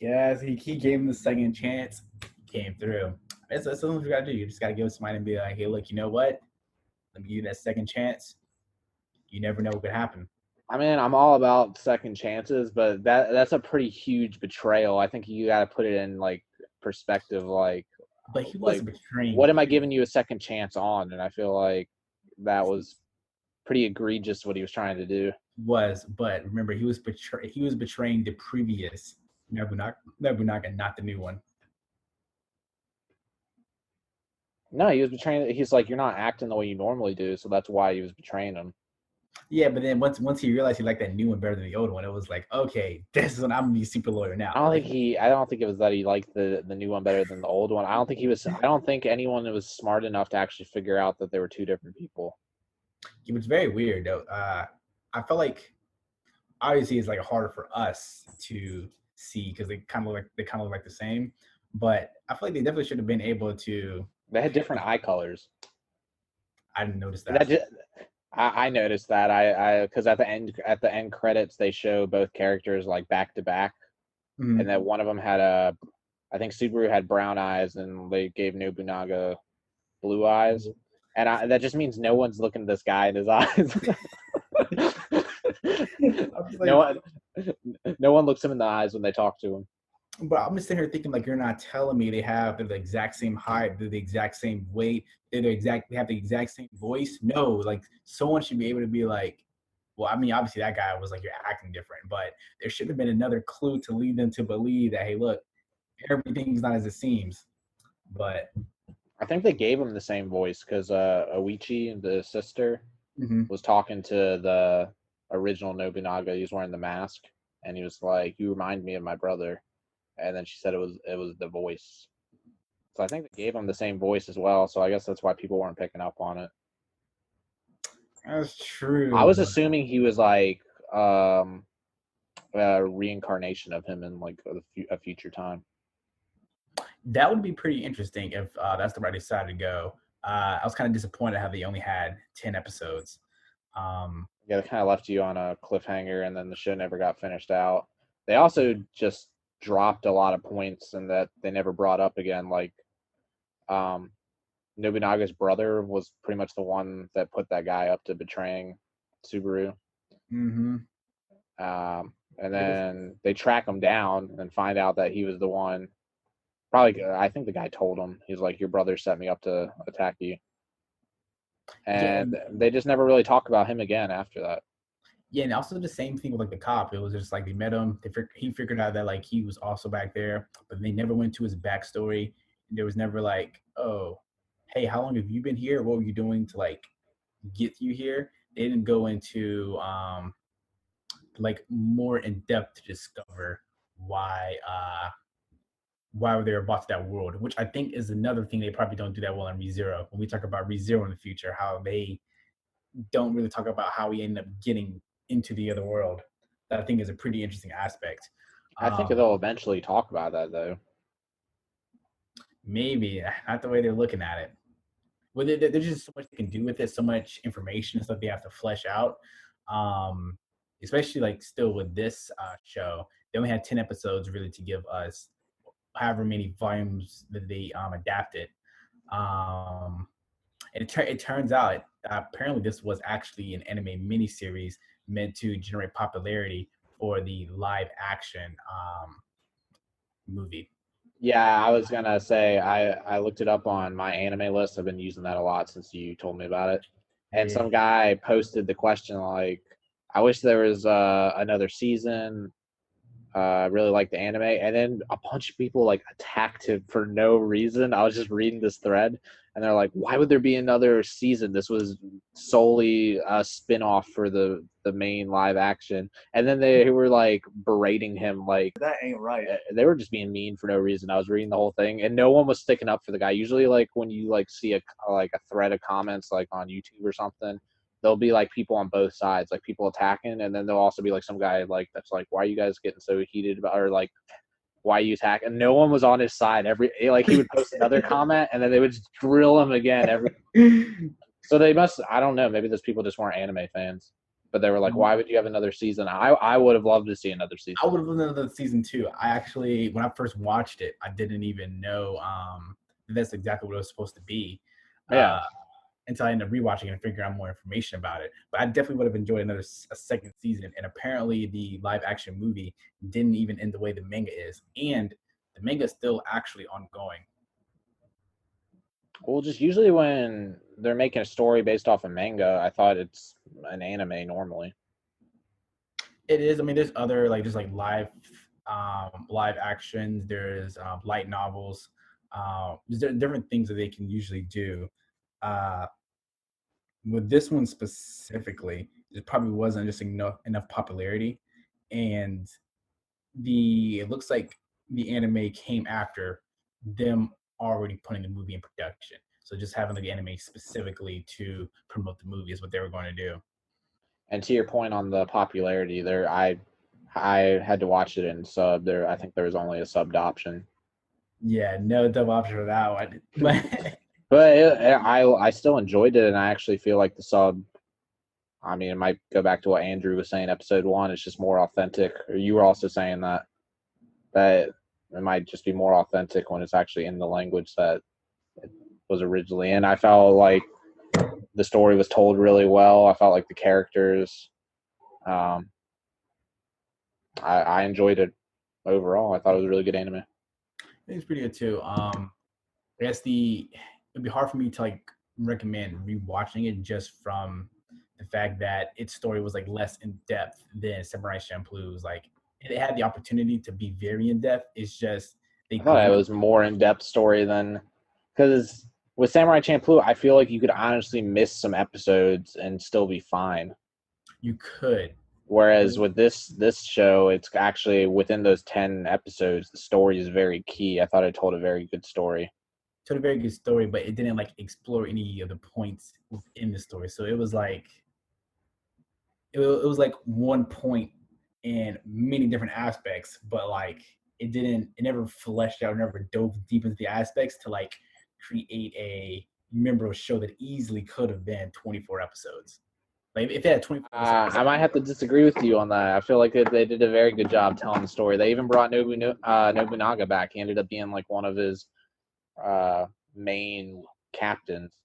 S2: Yes, he gave him the second chance, came through. That's something you gotta do. You just gotta give somebody and be like, hey, look, you know what? Let me give you that second chance. You never know what could happen.
S1: I mean, I'm all about second chances, but that's a pretty huge betrayal. I think you got to put it in like perspective,
S2: But he
S1: like
S2: wasn't betraying
S1: what am I
S2: him.
S1: giving you a second chance on? And I feel like that was pretty egregious what he was trying to do.
S2: But remember, he was betraying the previous Nobunaga, not the new one.
S1: No, he was betraying. He's like, you're not acting the way you normally do, so that's why he was betraying him.
S2: Yeah, but then once he realized he liked that new one better than the old one, it was like, okay, this is when I'm gonna be super loyal now.
S1: I don't think it was that he liked the new one better than the old one. I don't think he was. I don't think anyone was smart enough to actually figure out that they were two different people.
S2: It was very weird though. I felt like obviously it's like harder for us to see because they kind of look like the same. But I feel like they definitely should have been able to.
S1: They had different eye colors.
S2: I didn't notice
S1: That
S2: that.
S1: just, I noticed that I because at the end credits they show both characters like back to back, and
S2: Mm-hmm.
S1: that one of them had a, I think Subaru had brown eyes and they gave Nobunaga blue eyes, and that just means no one's looking at this guy in his eyes.
S2: I'm just
S1: no
S2: like,
S1: one, no one looks him in the eyes when they talk to him.
S2: but I'm just sitting here thinking like you're not telling me they're the exact same height, they're the exact same weight, they have the exact same voice. No, like someone should be able to be like, well, I mean, obviously that guy was like you're acting different, but there should have been another clue to lead them to believe that hey, look, everything's not as it seems. But
S1: I think they gave him the same voice because Oichi, the sister,
S2: mm-hmm.
S1: was talking to the original Nobunaga. He was wearing the mask, and he was like, "You remind me of my brother." And then she said it was the voice. So I think they gave him the same voice as well. So I guess that's why people weren't picking up on it.
S2: That's
S1: I
S2: true,
S1: was
S2: but
S1: assuming he was like a reincarnation of him in like a future time.
S2: that would be pretty interesting if that's the right decided to go. I was kind of disappointed how they only had 10 episodes. Um,
S1: Yeah, they kind of left you on a cliffhanger, and then the show never got finished out. They also just dropped a lot of points, and that they never brought up again. Like um, Nobunaga's brother was pretty much the one that put that guy up to betraying Subaru.
S2: mm-hmm.
S1: And then they track him down and find out that he was the one. Probably, I think the guy told him, he's like, "Your brother set me up to attack you,"
S2: Yeah,
S1: and they just never really talk about him again after that.
S2: yeah, and also the same thing with like the cop. It was just like they met him. He figured out that like he was also back there, but they never went to his backstory. There was never like, oh, hey, how long have you been here? What were you doing to like get you here? They didn't go into like more in depth to discover why why they were brought to that world, which I think is another thing they probably don't do that well in ReZero. When we talk about ReZero in the future, how they don't really talk about how he ended up getting into the other world. That I think is a pretty interesting aspect.
S1: I think
S2: Um,
S1: they'll eventually talk about that though.
S2: Maybe not the way they're looking at it. Well, there's just so much they can do with it, so much information and stuff they have to flesh out. Um, Especially like still with this show, they only had 10 episodes really to give us however many volumes that they adapted. Um, and it turns out apparently this was actually an anime miniseries meant to generate popularity for the live action movie.
S1: Yeah, I was gonna say I looked it up on my anime list. I've been using that a lot since you told me about it. And
S2: Yeah.
S1: some guy posted the question like, "I wish there was another season. I really liked the anime, and then a bunch of people like attacked him for no reason. I was just reading this thread, and they're like, "Why would there be another season? This was solely a spin-off for the main live action." And then they were like berating him, like
S2: That ain't right.
S1: they were just being mean for no reason. I was reading the whole thing, and no one was sticking up for the guy. Usually, like when you like see a thread of comments like on YouTube or something, there'll be like people on both sides, like people attacking, and then there'll also be like some guy like that's like, "Why are you guys getting so heated about?" Or like, "Why are you attacking?" And no one was on his side. Like he would post another comment, and then they would just drill him again. So they must. I don't know. Maybe those people just weren't anime fans, but they were like, "Why would you have another season?" I would have loved to see another season.
S2: I would have loved another season 2. I actually, when I first watched it, I didn't even know that's exactly what it was supposed to be.
S1: Yeah.
S2: Until I ended up rewatching it and figuring out more information about it. But I definitely would have enjoyed a second season. And apparently, the live action movie didn't even end the way the manga is, and the manga is still actually ongoing.
S1: Well, just usually when they're making a story based off a manga, I thought it's an anime normally.
S2: It is. I mean, there's other like just like live actions. There's light novels. There's different things that they can usually do. Uh, with this one specifically, it probably wasn't just enough popularity, and it looks like the anime came after them already putting the movie in production. So just having the anime specifically to promote the movie is what they were going to do.
S1: And to your point on the popularity, I had to watch it in sub. I think there was only a subbed option.
S2: Yeah, no dub option for that one.
S1: But I still enjoyed it, and I actually feel like the sub. I mean, it might go back to what Andrew was saying. Episode 1, it's just more authentic. Or you were also saying that it might just be more authentic when it's actually in the language that it was originally in. I felt like the story was told really well. I felt like the characters. Um, I enjoyed it overall. I thought it was a really good anime.
S2: It's pretty good too. I guess it'd be hard for me to like recommend rewatching it just from the fact that its story was like less in depth than Samurai Champloo's. Like it had the opportunity to be very in depth. It's just they
S1: I thought it
S2: grew.
S1: was more in depth story than because with Samurai Champloo, I feel like you could honestly miss some episodes and still be fine.
S2: You could.
S1: Whereas with this show, it's actually within those 10 episodes, the story is very key. I thought it told a very good story.
S2: Told a very good story, but it didn't like explore any of the points within the story. So it was like it was like one point in many different aspects, but like it never fleshed out, never dove deep into the aspects to like create a memorable show that easily could have been 24 episodes. Like if it had 24 episodes,
S1: I might have to disagree with you on that. I feel like they did a very good job telling the story. They even brought Nobunaga back. He ended up being like one of his main captains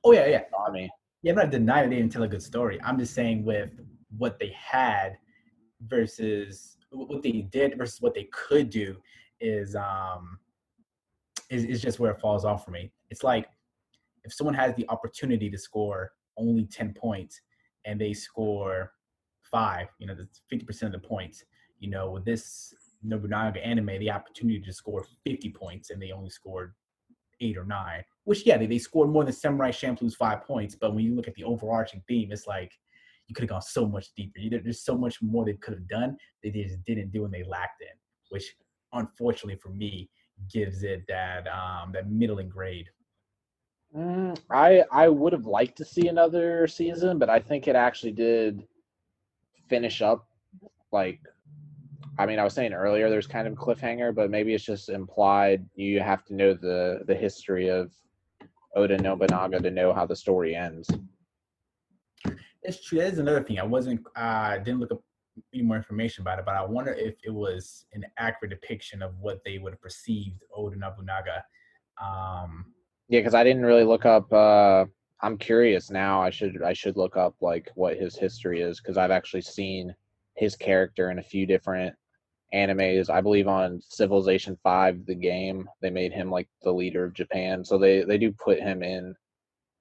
S2: oh yeah,
S1: army.
S2: yeah. I'm not denying they didn't tell a good story. I'm just saying with what they had versus what they did versus what they could do is is just where it falls off for me. It's like if someone has the opportunity to score only 10 points and they score 5, that's 50% of the points. With this Nobunaga anime, the opportunity to score 50 points and they only scored 8 or 9, which, yeah, they scored more than Samurai Champloo's 5 points. But when you look at the overarching theme, it's like you could have gone so much deeper. There's so much more they could have done. They just didn't do and they lacked in, which unfortunately for me gives it that middling grade.
S1: I would have liked to see another season, but I think it actually did finish up. Like, I mean, I was saying earlier, there's kind of a cliffhanger, but maybe it's just implied. You have to know the history of Oda Nobunaga to know how the story ends.
S2: It's true. That is another thing. Didn't look up any more information about it, but I wonder if it was an accurate depiction of what they would have perceived Oda Nobunaga.
S1: Yeah, because I didn't really look up. I'm curious now. I should look up like what his history is because I've actually seen his character in a few different animes. I believe on Civilization 5, the game, they made him like the leader of Japan. So they do put him in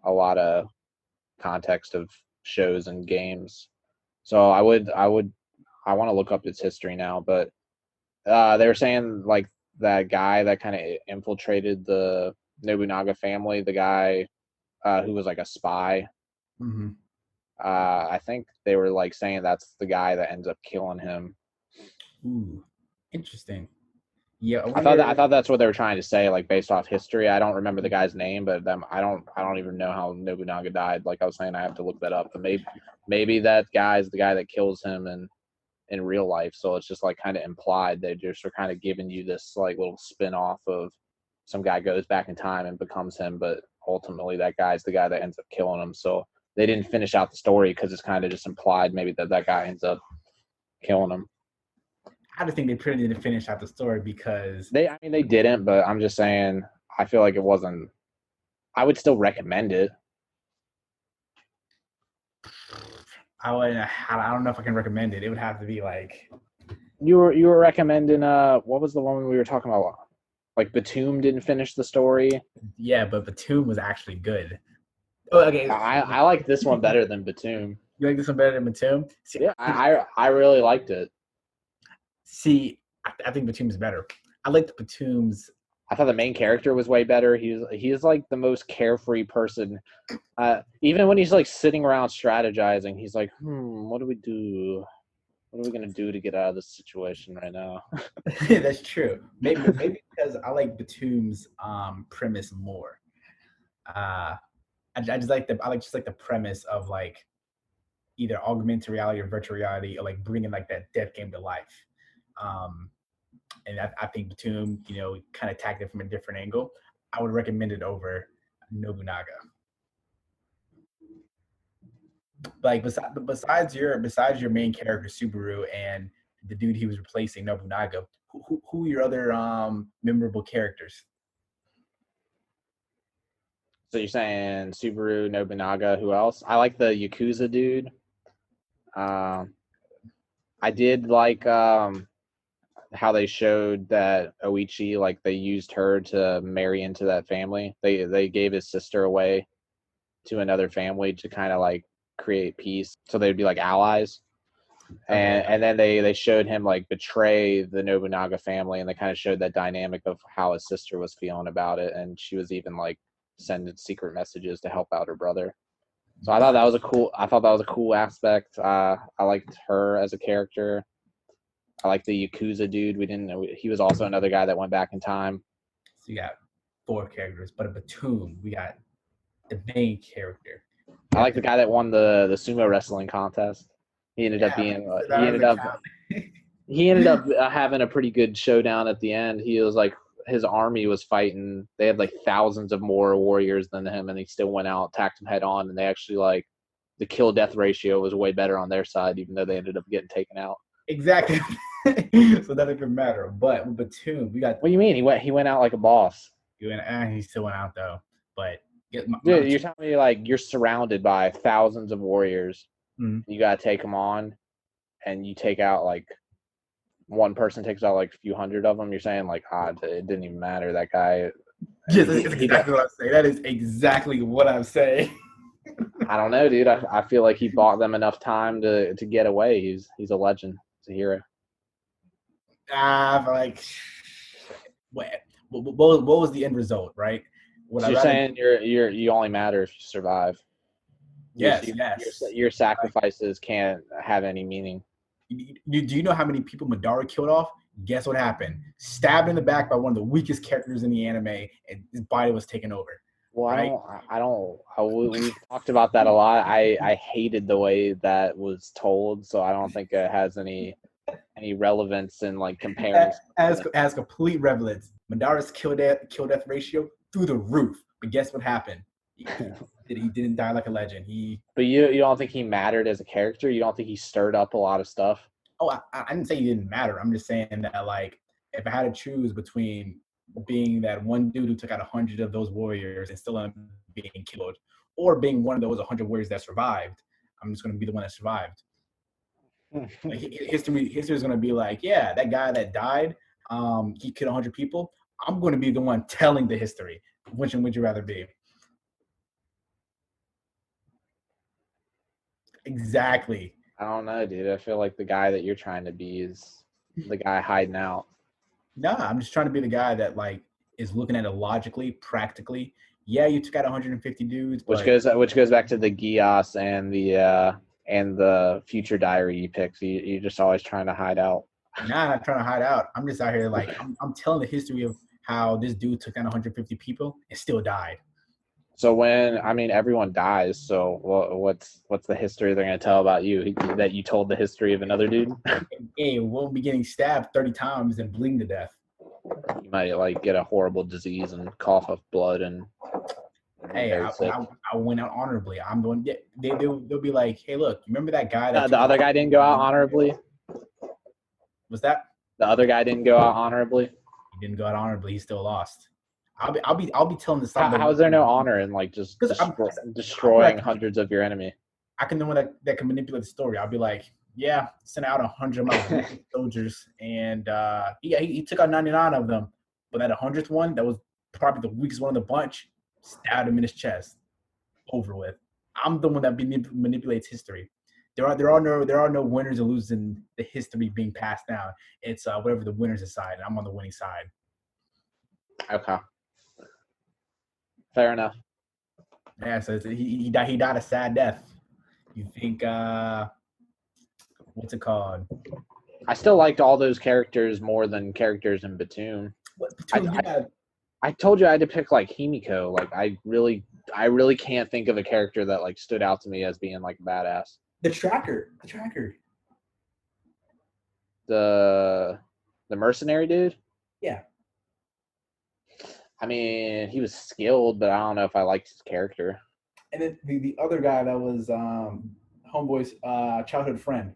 S1: a lot of context of shows and games. So I want to look up his history now, but They were saying like that guy that kind of infiltrated the Nobunaga family, the guy who was like a spy.
S2: Mm-hmm.
S1: I think they were like saying that's the guy that ends up killing him.
S2: Ooh, interesting. Yeah, I
S1: I
S2: wonder.
S1: thought that's what they were trying to say, like based off history. I don't remember the guy's name, but I don't even know how Nobunaga died. Like I was saying, I have to look that up. But maybe that guy's the guy that kills him in real life. So it's just like kind of implied. They just were kind of giving you this like little spin off of some guy goes back in time and becomes him, but ultimately that guy's the guy that ends up killing him. So they didn't finish out the story because it's kind of just implied maybe that guy ends up killing him.
S2: I just think they pretty didn't finish out the story because
S1: I mean, they didn't, but I'm just saying, I feel like it wasn't. I would still recommend it.
S2: I don't know if I can recommend it. It would have to be like,
S1: You were recommending what was the one we were talking about? Like Batum didn't finish the story.
S2: yeah, but Batum was actually good. Oh, okay.
S1: I like this one better than Batum.
S2: You like this one better than Batum?
S1: Yeah, I really liked it.
S2: I think Batum is better. I like the Batum's.
S1: I thought the main character was way better. He's like the most carefree person. Even when he's like sitting around strategizing, he's like, what do we do? What are we gonna do to get out of this situation right now?
S2: That's true. Maybe because I like Batum's premise more. I just like the premise of like either augmented reality or virtual reality, or like bringing like that death game to life. Um, and I think Batum, kind of attacked it from a different angle. I would recommend it over Nobunaga. Like besides your main character Subaru and the dude he was replacing Nobunaga, who are your other memorable characters?
S1: So you're saying Subaru, Nobunaga, who else? I like the Yakuza dude. Um, I did like how they showed that Oichi, like they used her to marry into that family. They gave his sister away to another family to kind of like create peace, so they'd be like allies.
S2: Okay.
S1: And then they showed him like betray the Nobunaga family, and they kind of showed that dynamic of how his sister was feeling about it, and she was even like sending secret messages to help out her brother. So I thought that was a cool aspect. I liked her as a character. I like the Yakuza dude. We didn't know he was also another guy that went back in time.
S2: So you got four characters, but a Batum, we got the main character.
S1: I
S2: We
S1: like
S2: got
S1: the guy that won the sumo wrestling contest. He ended up
S2: yeah,
S1: being
S2: so that doesn't count.
S1: he ended up having a pretty good showdown at the end. He was like his army was fighting. They had like thousands of more warriors than him, and he still went out, attacked him head on, and they actually like the kill death ratio was way better on their side, even though they ended up getting taken out.
S2: Exactly. So that doesn't matter. But with Batum, we got
S1: What do you mean? He went out like a boss.
S2: he still went out though. But my
S1: Dude, you're
S2: Batum,
S1: telling me like you're surrounded by thousands of warriors.
S2: mm,
S1: You gotta take them on, and you take out like one person takes out like a few hundred of them. You're saying like, it didn't even matter. That guy,
S2: yes,
S1: he
S2: that's
S1: he.
S2: exactly what I'm saying. That is exactly what I'm saying.
S1: I don't know, dude. I feel like he bought them enough time to get away. He's a legend. He's a hero.
S2: But like, what, what was the end result, right? Would
S1: So
S2: I
S1: you're
S2: rather?
S1: saying you only matter if you survive.
S2: Yes, yes.
S1: Your sacrifices can't have any meaning.
S2: Do you know how many people Madara killed off? Guess what happened? Stabbed in the back by one of the weakest characters in the anime, and his body was taken over.
S1: Well,
S2: Right?
S1: we've talked about that a lot. I hated the way that was told, so I don't think it has any relevance in like comparing.
S2: As complete relevance, Madara's kill death ratio through the roof. But guess what happened? He didn't die like a legend.
S1: But you don't think he mattered as a character? You don't think he stirred up a lot of stuff?
S2: Oh, I didn't say he didn't matter. I'm just saying that like if I had to choose between being that one dude who took out 100 of those warriors and still being killed, or being one of those 100 warriors that survived, I'm just going to be the one that survived. Like history is going to be like, yeah, that guy that died, he killed 100 people. I'm going to be the one telling the history. Which one would you rather be? Exactly.
S1: I don't know, dude. I feel like the guy that you're trying to be is the guy hiding out.
S2: Nah, I'm just trying to be the guy that like is looking at it logically, practically. Yeah, you took out 150 dudes, but
S1: Which goes back to the Gios and the future diary you picked. You're just always trying to hide out.
S2: nah, I'm not trying to hide out. I'm just out here like I'm telling the history of how this dude took down 150 people and still died.
S1: So when I mean everyone dies, so what's the history they're gonna tell about you that you told the history of another dude?
S2: Hey, won't be getting stabbed 30 times and bleeding to death.
S1: You might like get a horrible disease and cough up blood and be
S2: Hey,
S1: very sick.
S2: I went out honorably. I'm the one. They'll be like, hey, look, remember that guy that
S1: The
S2: took
S1: other
S2: out?
S1: guy didn't go out honorably.
S2: Was that?
S1: The other guy didn't go out honorably.
S2: He didn't go out honorably. He still lost. I'll be telling the side of
S1: How
S2: the
S1: is there no honor in like just
S2: because I'm
S1: destroying
S2: like
S1: hundreds of your enemy?
S2: I can the one that can manipulate the story. I'll be like, yeah, sent out 100 of my soldiers, and he took out 99 of them, but that 100th one that was probably the weakest one of the bunch, stabbed him in his chest. Over with. I'm the one that manipulates history. There are no winners or losers in the history being passed down. It's whatever the winners decide, and I'm on the winning side.
S1: Okay, fair enough.
S2: Yeah, so he died a sad death. You think what's it called?
S1: I still liked all those characters more than characters in Batum.
S2: What
S1: I,
S2: Batum?
S1: I,
S2: Yeah,
S1: I told you I had to pick like Himiko. Like I really can't think of a character that like stood out to me as being like badass.
S2: the tracker.
S1: The the mercenary dude.
S2: Yeah,
S1: I mean, he was skilled, but I don't know if I liked his character.
S2: and then the other guy that was homeboy's childhood friend.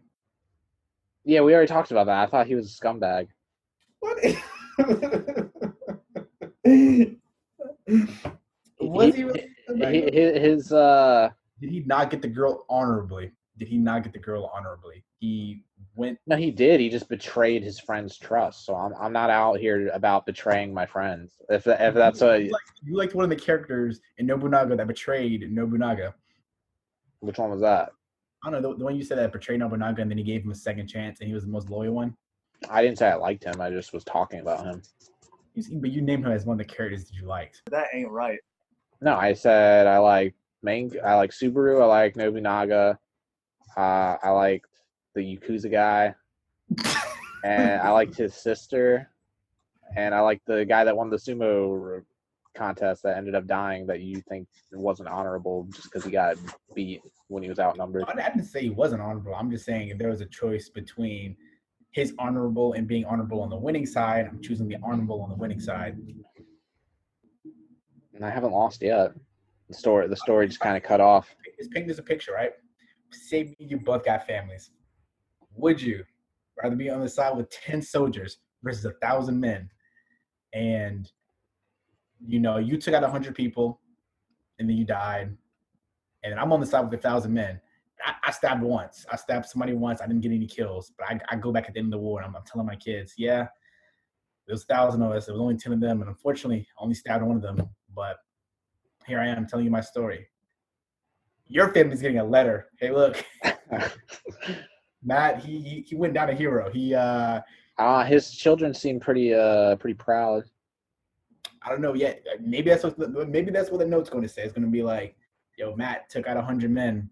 S1: Yeah, we already talked about that. I thought he was a scumbag.
S2: What? Was he really?
S1: He, his
S2: Did he not get the girl honorably? Did he not get the girl honorably? He went.
S1: no, he did. He just betrayed his friend's trust. So I'm not out here about betraying my friends. If that's a
S2: You liked one of the characters in Nobunaga that betrayed Nobunaga.
S1: which one was that?
S2: I don't know the one you said that betrayed Nobunaga, and then he gave him a second chance, and he was the most loyal one.
S1: I didn't say I liked him. I just was talking about him.
S2: But you named him as one of the characters that you liked.
S3: That ain't right.
S1: No, I said I like Subaru. I like Nobunaga. I liked the Yakuza guy, and I liked his sister, and I liked the guy that won the sumo contest that ended up dying. That you think wasn't honorable just because he got beat when he was outnumbered.
S2: I didn't say he wasn't honorable. I'm just saying if there was a choice between his honorable and being honorable on the winning side, I'm choosing the honorable on the winning side.
S1: And I haven't lost yet. The story just kind of cut off.
S2: Just paint this a picture, right? Say me, you both got families. Would you rather be on the side with 10 soldiers versus 1,000 men? And you took out 100 people and then you died. And I'm on the side with 1,000 men. I stabbed once. I stabbed somebody once. I didn't get any kills. But I go back at the end of the war and I'm telling my kids, yeah, there was 1,000 of us. There was only 10 of them. And unfortunately, I only stabbed one of them. But here I am telling you my story. Your family's getting a letter. Hey, look, Matt, he went down a hero.
S1: His children seem pretty proud.
S2: I don't know yet. Maybe that's what the note's going to say. It's going to be like, yo, Matt took out 100 men,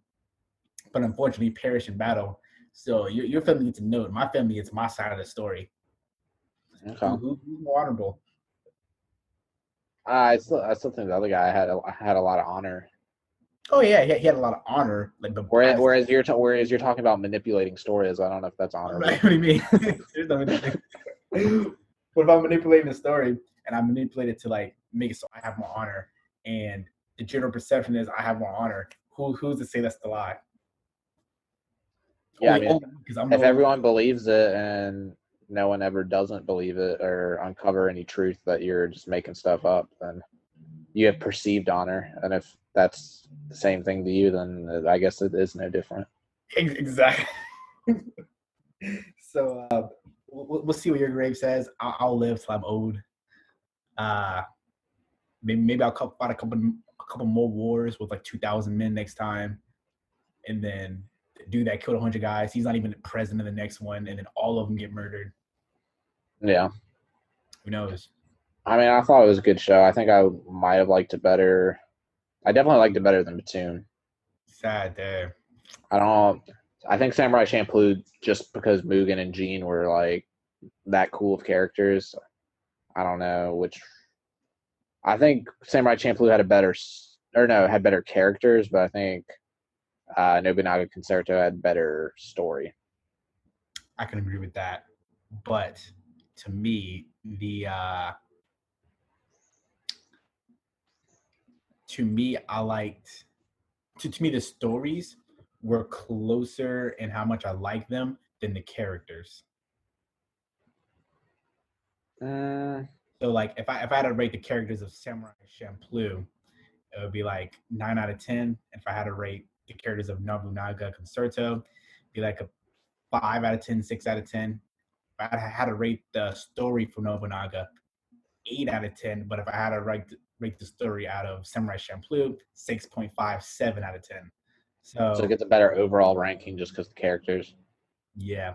S2: but unfortunately perished in battle. So your family gets a note. My family gets my side of the story.
S1: Okay.
S2: Who's more honorable?
S1: I still think the other guy had a lot of honor.
S2: Oh yeah, he had a lot of honor. Like the
S1: Whereas you're talking about manipulating stories, I don't know if that's honorable.
S2: What do you mean? What if I'm manipulating the story and I manipulate it to like make it so I have more honor, and the general perception is I have more honor? Who's to say that's the lie?
S1: Yeah, I mean,
S2: because I'm
S1: if everyone believes it and no one ever doesn't believe it or uncover any truth that you're just making stuff up, then you have perceived honor. And if that's the same thing to you, then I guess it is no different.
S2: Exactly. So we'll see what your grave says. I'll live till I'm old. Maybe I'll fight a couple more wars with like 2,000 men next time, and then do that killed 100 guys. He's not even president of the next one, and then all of them get murdered.
S1: Yeah.
S2: Who knows?
S1: I mean, I thought it was a good show. I think I might have liked it better. I definitely liked it better than Platoon.
S2: Sad day.
S1: I don't. I think Samurai Champloo, just because Mugen and Jean were like that cool of characters. I don't know which. I think Samurai Champloo had a better, or no, had better characters, but I think Nobunaga Concerto had better story.
S2: I can agree with that. But to me, I liked to me the stories were closer in how much I like them than the characters.
S1: Uh,
S2: So like if I had to rate the characters of Samurai Champloo, it would be like 9 out of 10. If I had to rate the characters of Nobunaga Concerto, it'd be like a 5 out of 10, 6 out of 10. If I had to rate the story for Nobunaga, 8 out of 10. But if I had to rate the story out of Samurai Champloo, 6.5, 7 out of 10.
S1: so it
S2: So
S1: gets a better overall ranking just because the characters.
S2: yeah,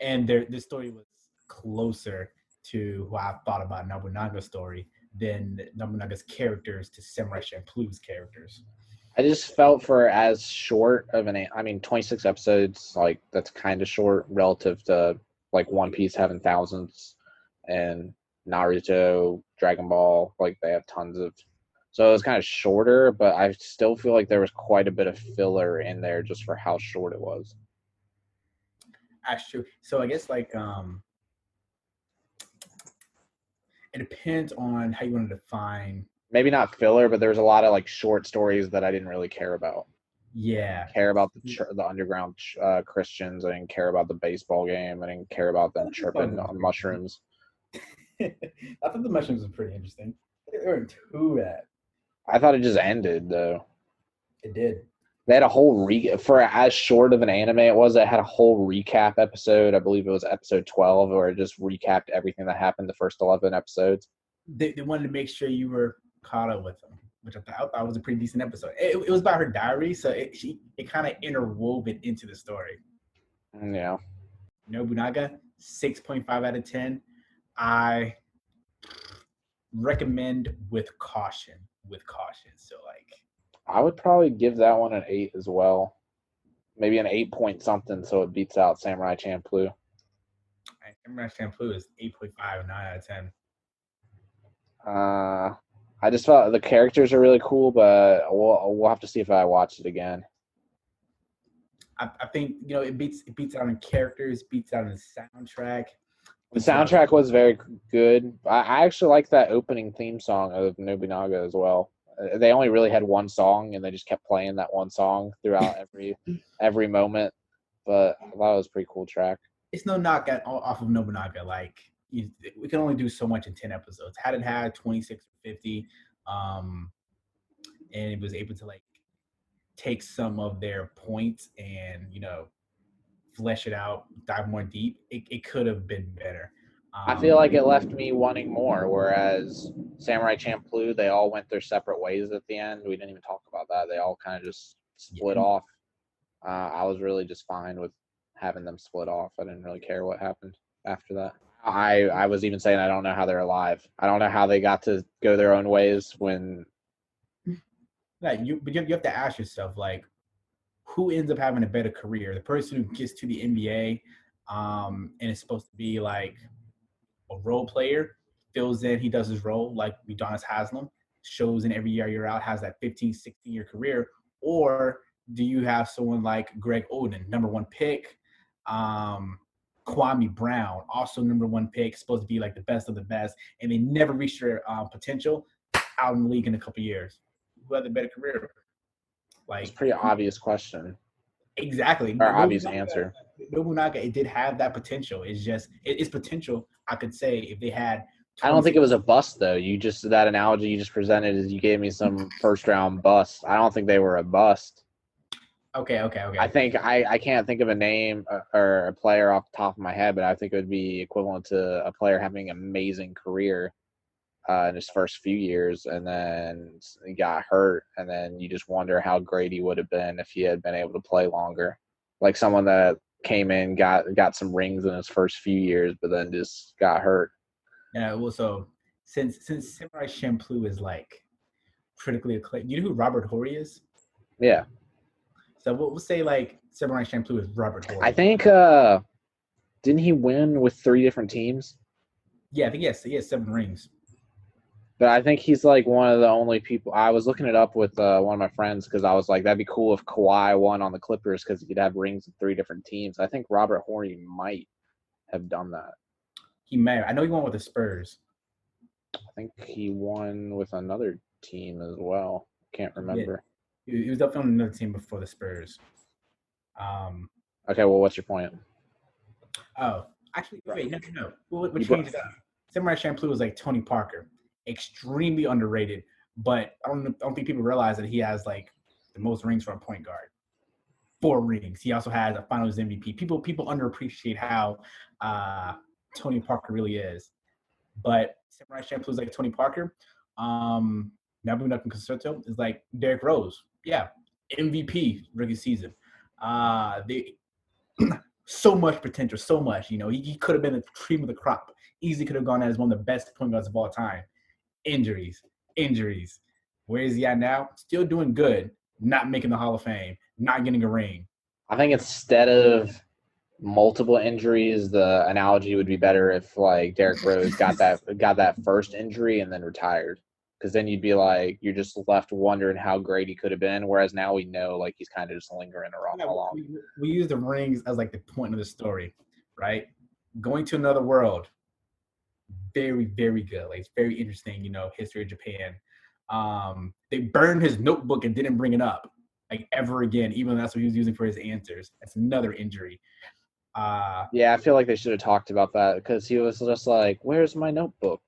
S2: and this story was closer to who I thought about Nobunaga's story than Nobunaga's characters to Samurai Champloo's characters.
S1: I just felt for as short of an. I mean, 26 episodes, like that's kind of short relative to like One Piece having thousands, and Naruto, Dragon Ball, like they have tons of. So it was kind of shorter, but I still feel like there was quite a bit of filler in there just for how short it was.
S2: That's true. So I guess like it depends on how you want to define.
S1: Maybe not filler, but there was a lot of like short stories that I didn't really care about. I
S2: Yeah.
S1: didn't care about the underground Christians. I didn't care about the baseball game. I didn't care about them chirping on mushrooms.
S2: I thought the mushrooms was pretty interesting. They weren't too bad.
S1: I thought it just ended though.
S2: It did.
S1: They had a whole for as short of an anime it was. It had a whole recap episode. I believe it was episode 12, where it just recapped everything that happened the first 11 episodes.
S2: They wanted to make sure you were caught up with them, which I thought was a pretty decent episode. It was about her diary, so it kind of interwoven into the story.
S1: Yeah,
S2: Nobunaga, 6.5 out of 10. I recommend with caution. With caution. So like
S1: I would probably give that one an 8 as well. Maybe an 8 point something, so it beats out Samurai Champloo.
S2: Samurai Champloo is 8.5, 9 out of 10.
S1: I just felt the characters are really cool, but we'll have to see if I watch it again.
S2: I think it beats out in characters, beats out in soundtrack.
S1: The soundtrack was very good. I actually like that opening theme song of Nobunaga as well. They only really had one song, and they just kept playing that one song throughout every moment. But I thought it was a pretty cool track.
S2: It's no knock off of Nobunaga. Like we can only do so much in 10 episodes. Had it had 26 or 50, and it was able to like take some of their points and flesh it out, dive more deep, it could have been better.
S1: I feel like it left me wanting more, whereas Samurai Champloo, they all went their separate ways at the end. We didn't even talk about that. They all kind of just split off. I was really just fine with having them split off. I didn't really care what happened after that. I was even saying I don't know how they're alive. I don't know how they got to go their own ways when.
S2: But you have to ask yourself, like, who ends up having a better career? The person who gets to the NBA and is supposed to be like a role player, fills in, he does his role like Udonis Haslam, shows in every year you're out, has that 15, 16-year career? Or do you have someone like Greg Oden, number one pick, Kwame Brown, also number one pick, supposed to be like the best of the best, and they never reached their potential, out in the league in a couple years? Who had the better career?
S1: It's a
S2: Like,
S1: pretty obvious question.
S2: exactly.
S1: Or obvious answer.
S2: Nobunaga, it did have that potential. It's just its potential. I could say if they had.
S1: I don't think it was a bust though. You just that analogy you just presented is you gave me some first round bust. I don't think they were a bust.
S2: Okay.
S1: I think I can't think of a name or a player off the top of my head, but I think it would be equivalent to a player having an amazing career in his first few years, and then he got hurt, and then you just wonder how great he would have been if he had been able to play longer. Like someone that came in, got some rings in his first few years, but then just got hurt.
S2: Also, since Samurai Champloo is like critically acclaimed, you know who Robert Horry is?
S1: Yeah,
S2: So we'll say like Samurai Champloo is Robert
S1: I
S2: Horry.
S1: think didn't he win with 3 different teams?
S2: Yeah, I think he has 7 rings.
S1: But I think he's like one of the only people. I was looking it up with one of my friends because I was like, that'd be cool if Kawhi won on the Clippers because he could have rings with 3 different teams. I think Robert Horry might have done that.
S2: He may. I know he won with the Spurs.
S1: I think he won with another team as well. Can't
S2: He did.
S1: remember.
S2: He was definitely on another team before the Spurs. Um.
S1: Okay, well, what's your point?
S2: Oh, actually, wait, no. We'll
S1: You brought,
S2: change it up. Samurai Champloo was like Tony Parker, extremely underrated. But I don't think people realize that he has like the most rings for a point guard. 4 rings. He also has a Finals MVP. People underappreciate how Tony Parker really is. But Samurai Champloo is like Tony Parker. Nobunaga Concerto is like Derrick Rose. Yeah, MVP rookie season. They so much potential, so much. You know, he could have been the cream of the crop. Easily could have gone as one of the best point guards of all time. Injuries, injuries. Where is he at now? Still doing good. Not making the Hall of Fame. Not getting a ring.
S1: I think instead of multiple injuries, the analogy would be better if like Derrick Rose got that first injury and then retired. Because then you'd be like, you're just left wondering how great he could have been. Whereas now we know like he's kind of just lingering around along.
S2: We use the rings as like the point of the story, right? Going to another world, very, very good. Like it's very interesting, history of Japan. They burned his notebook and didn't bring it up like ever again, even though that's what he was using for his answers. That's another injury.
S1: Yeah, I feel like they should have talked about that because he was just like, "Where's my notebook?"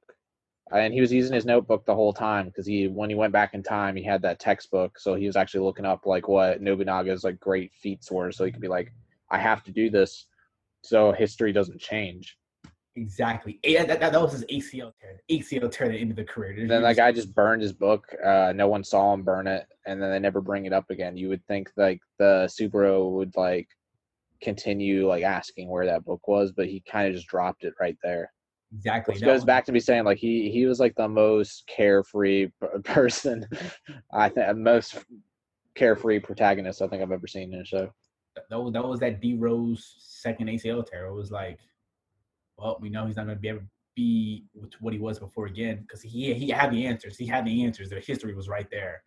S1: And he was using his notebook the whole time because when he went back in time, he had that textbook, so he was actually looking up like what Nobunaga's like great feats were, so he could be like, "I have to do this, so history doesn't change."
S2: Exactly. That was his ACL tear. ACL tear at the end of the career.
S1: Then that guy just burned his book. No one saw him burn it, and then they never bring it up again. You would think like the Subaru would like continue like asking where that book was, but he kind of just dropped it right there.
S2: Exactly.
S1: Which goes back to me saying like he was like the most carefree person, I think most carefree protagonist I think I've ever seen in a show.
S2: That was that D Rose second ACL tear. It was like, well, we know he's not going to be able to be what he was before again because he had the answers. He had the answers. The history was right there.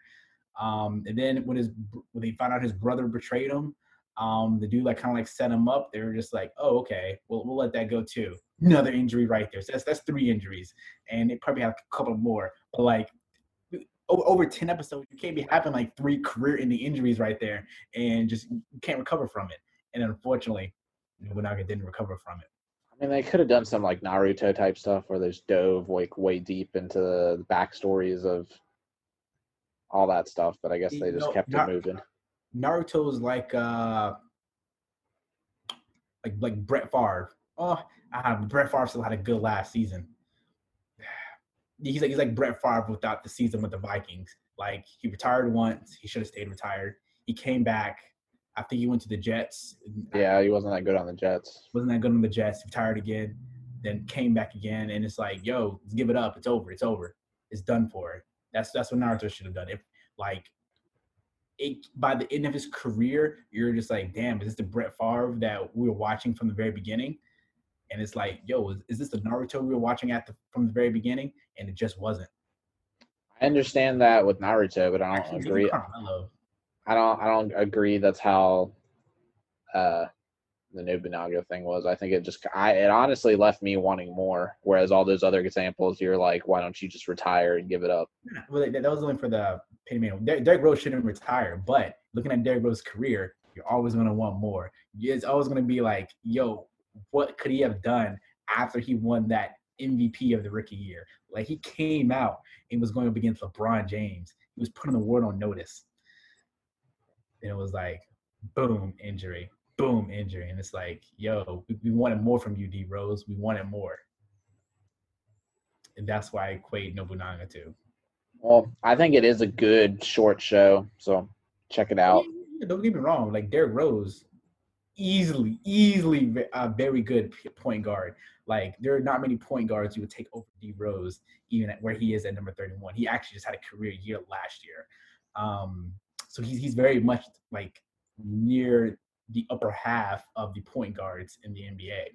S2: And then when they found out his brother betrayed him, the dude like kind of like set him up. They were just like, oh, okay, we'll let that go too. Another injury right there. So that's 3 injuries, and they probably have a couple more. But like over 10 episodes, you can't be having like 3 career-ending injuries right there, and just you can't recover from it. And unfortunately, Nobunaga didn't recover from it.
S1: I mean, they could have done some like Naruto type stuff where they just dove like way deep into the backstories of all that stuff, but I guess they just kept it moving.
S2: Naruto's like Brett Favre. Oh, Brett Favre still had a good last season. He's like Brett Favre without the season with the Vikings. Like he retired once, he should have stayed retired. He came back. I think he went to the Jets.
S1: Yeah, he wasn't that good on the Jets.
S2: Wasn't that good on the Jets. Retired again, then came back again, and it's like, yo, let's give it up. It's over. It's over. It's done for. That's what Naruto should have done. If like by the end of his career, you're just like, damn, is this the Brett Favre that we were watching from the very beginning? And it's like, yo, is this the Naruto we were watching from the very beginning? And it just wasn't.
S1: I understand that with Naruto, but I don't agree. I don't agree that's how the Nobunaga thing was. I think it honestly left me wanting more. Whereas all those other examples, you're like, why don't you just retire and give it up?
S2: Well, that was only for the penny man. Derrick Rose shouldn't retire, but looking at Derrick Rose's career, you're always going to want more. It's always going to be like, yo, what could he have done after he won that MVP of the rookie year? Like he came out and was going up against LeBron James. He was putting the world on notice. And it was like, boom, injury. Boom, injury. And it's like, yo, we wanted more from you, D Rose. We wanted more. And that's why I equate Nobunaga to.
S1: Well, I think it is a good short show, so check it out.
S2: Yeah, don't get me wrong. Like Derrick Rose, easily a very good point guard. Like there are not many point guards you would take over D Rose, even at where he is at number 31. He actually just had a career year last year. So he's very much like near the upper half of the point guards in the NBA.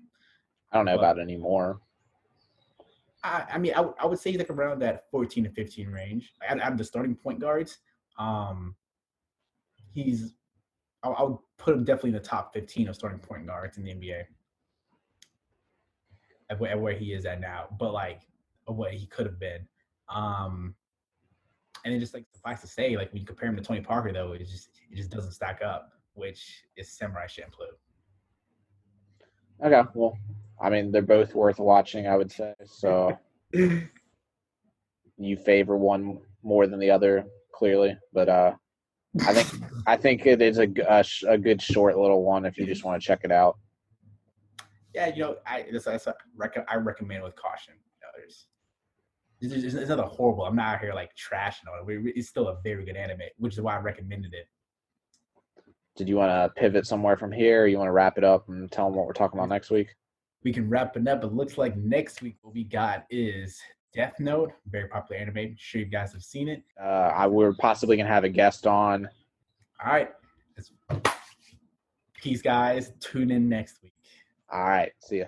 S1: I don't know
S2: But
S1: about it anymore.
S2: I mean, I would say like around that 14 to 15 range. Out of the starting point guards, um, he's I would put him definitely in the top 15 of starting point guards in the NBA at where he is at now, but like of what he could have been. Um, and it just like suffice to say, like when you compare him to Tony Parker, though, it just doesn't stack up, which is Samurai Champloo.
S1: Okay, well, I mean, they're both worth watching, I would say. So you favor one more than the other, clearly. But I think it is a good short little one if you just want to check it out.
S2: Yeah, I recommend with caution. It's not a horrible. I'm not out here like trashing on it. It's still a very good anime, which is why I recommended it.
S1: Did you want to pivot somewhere from here, or you want to wrap it up and tell them what we're talking about next week?
S2: We can wrap it up. It looks like next week what we got is Death Note, very popular anime. I'm sure you guys have seen it.
S1: We're possibly gonna have a guest on.
S2: All right. Peace, guys. Tune in next week.
S1: All right, see ya.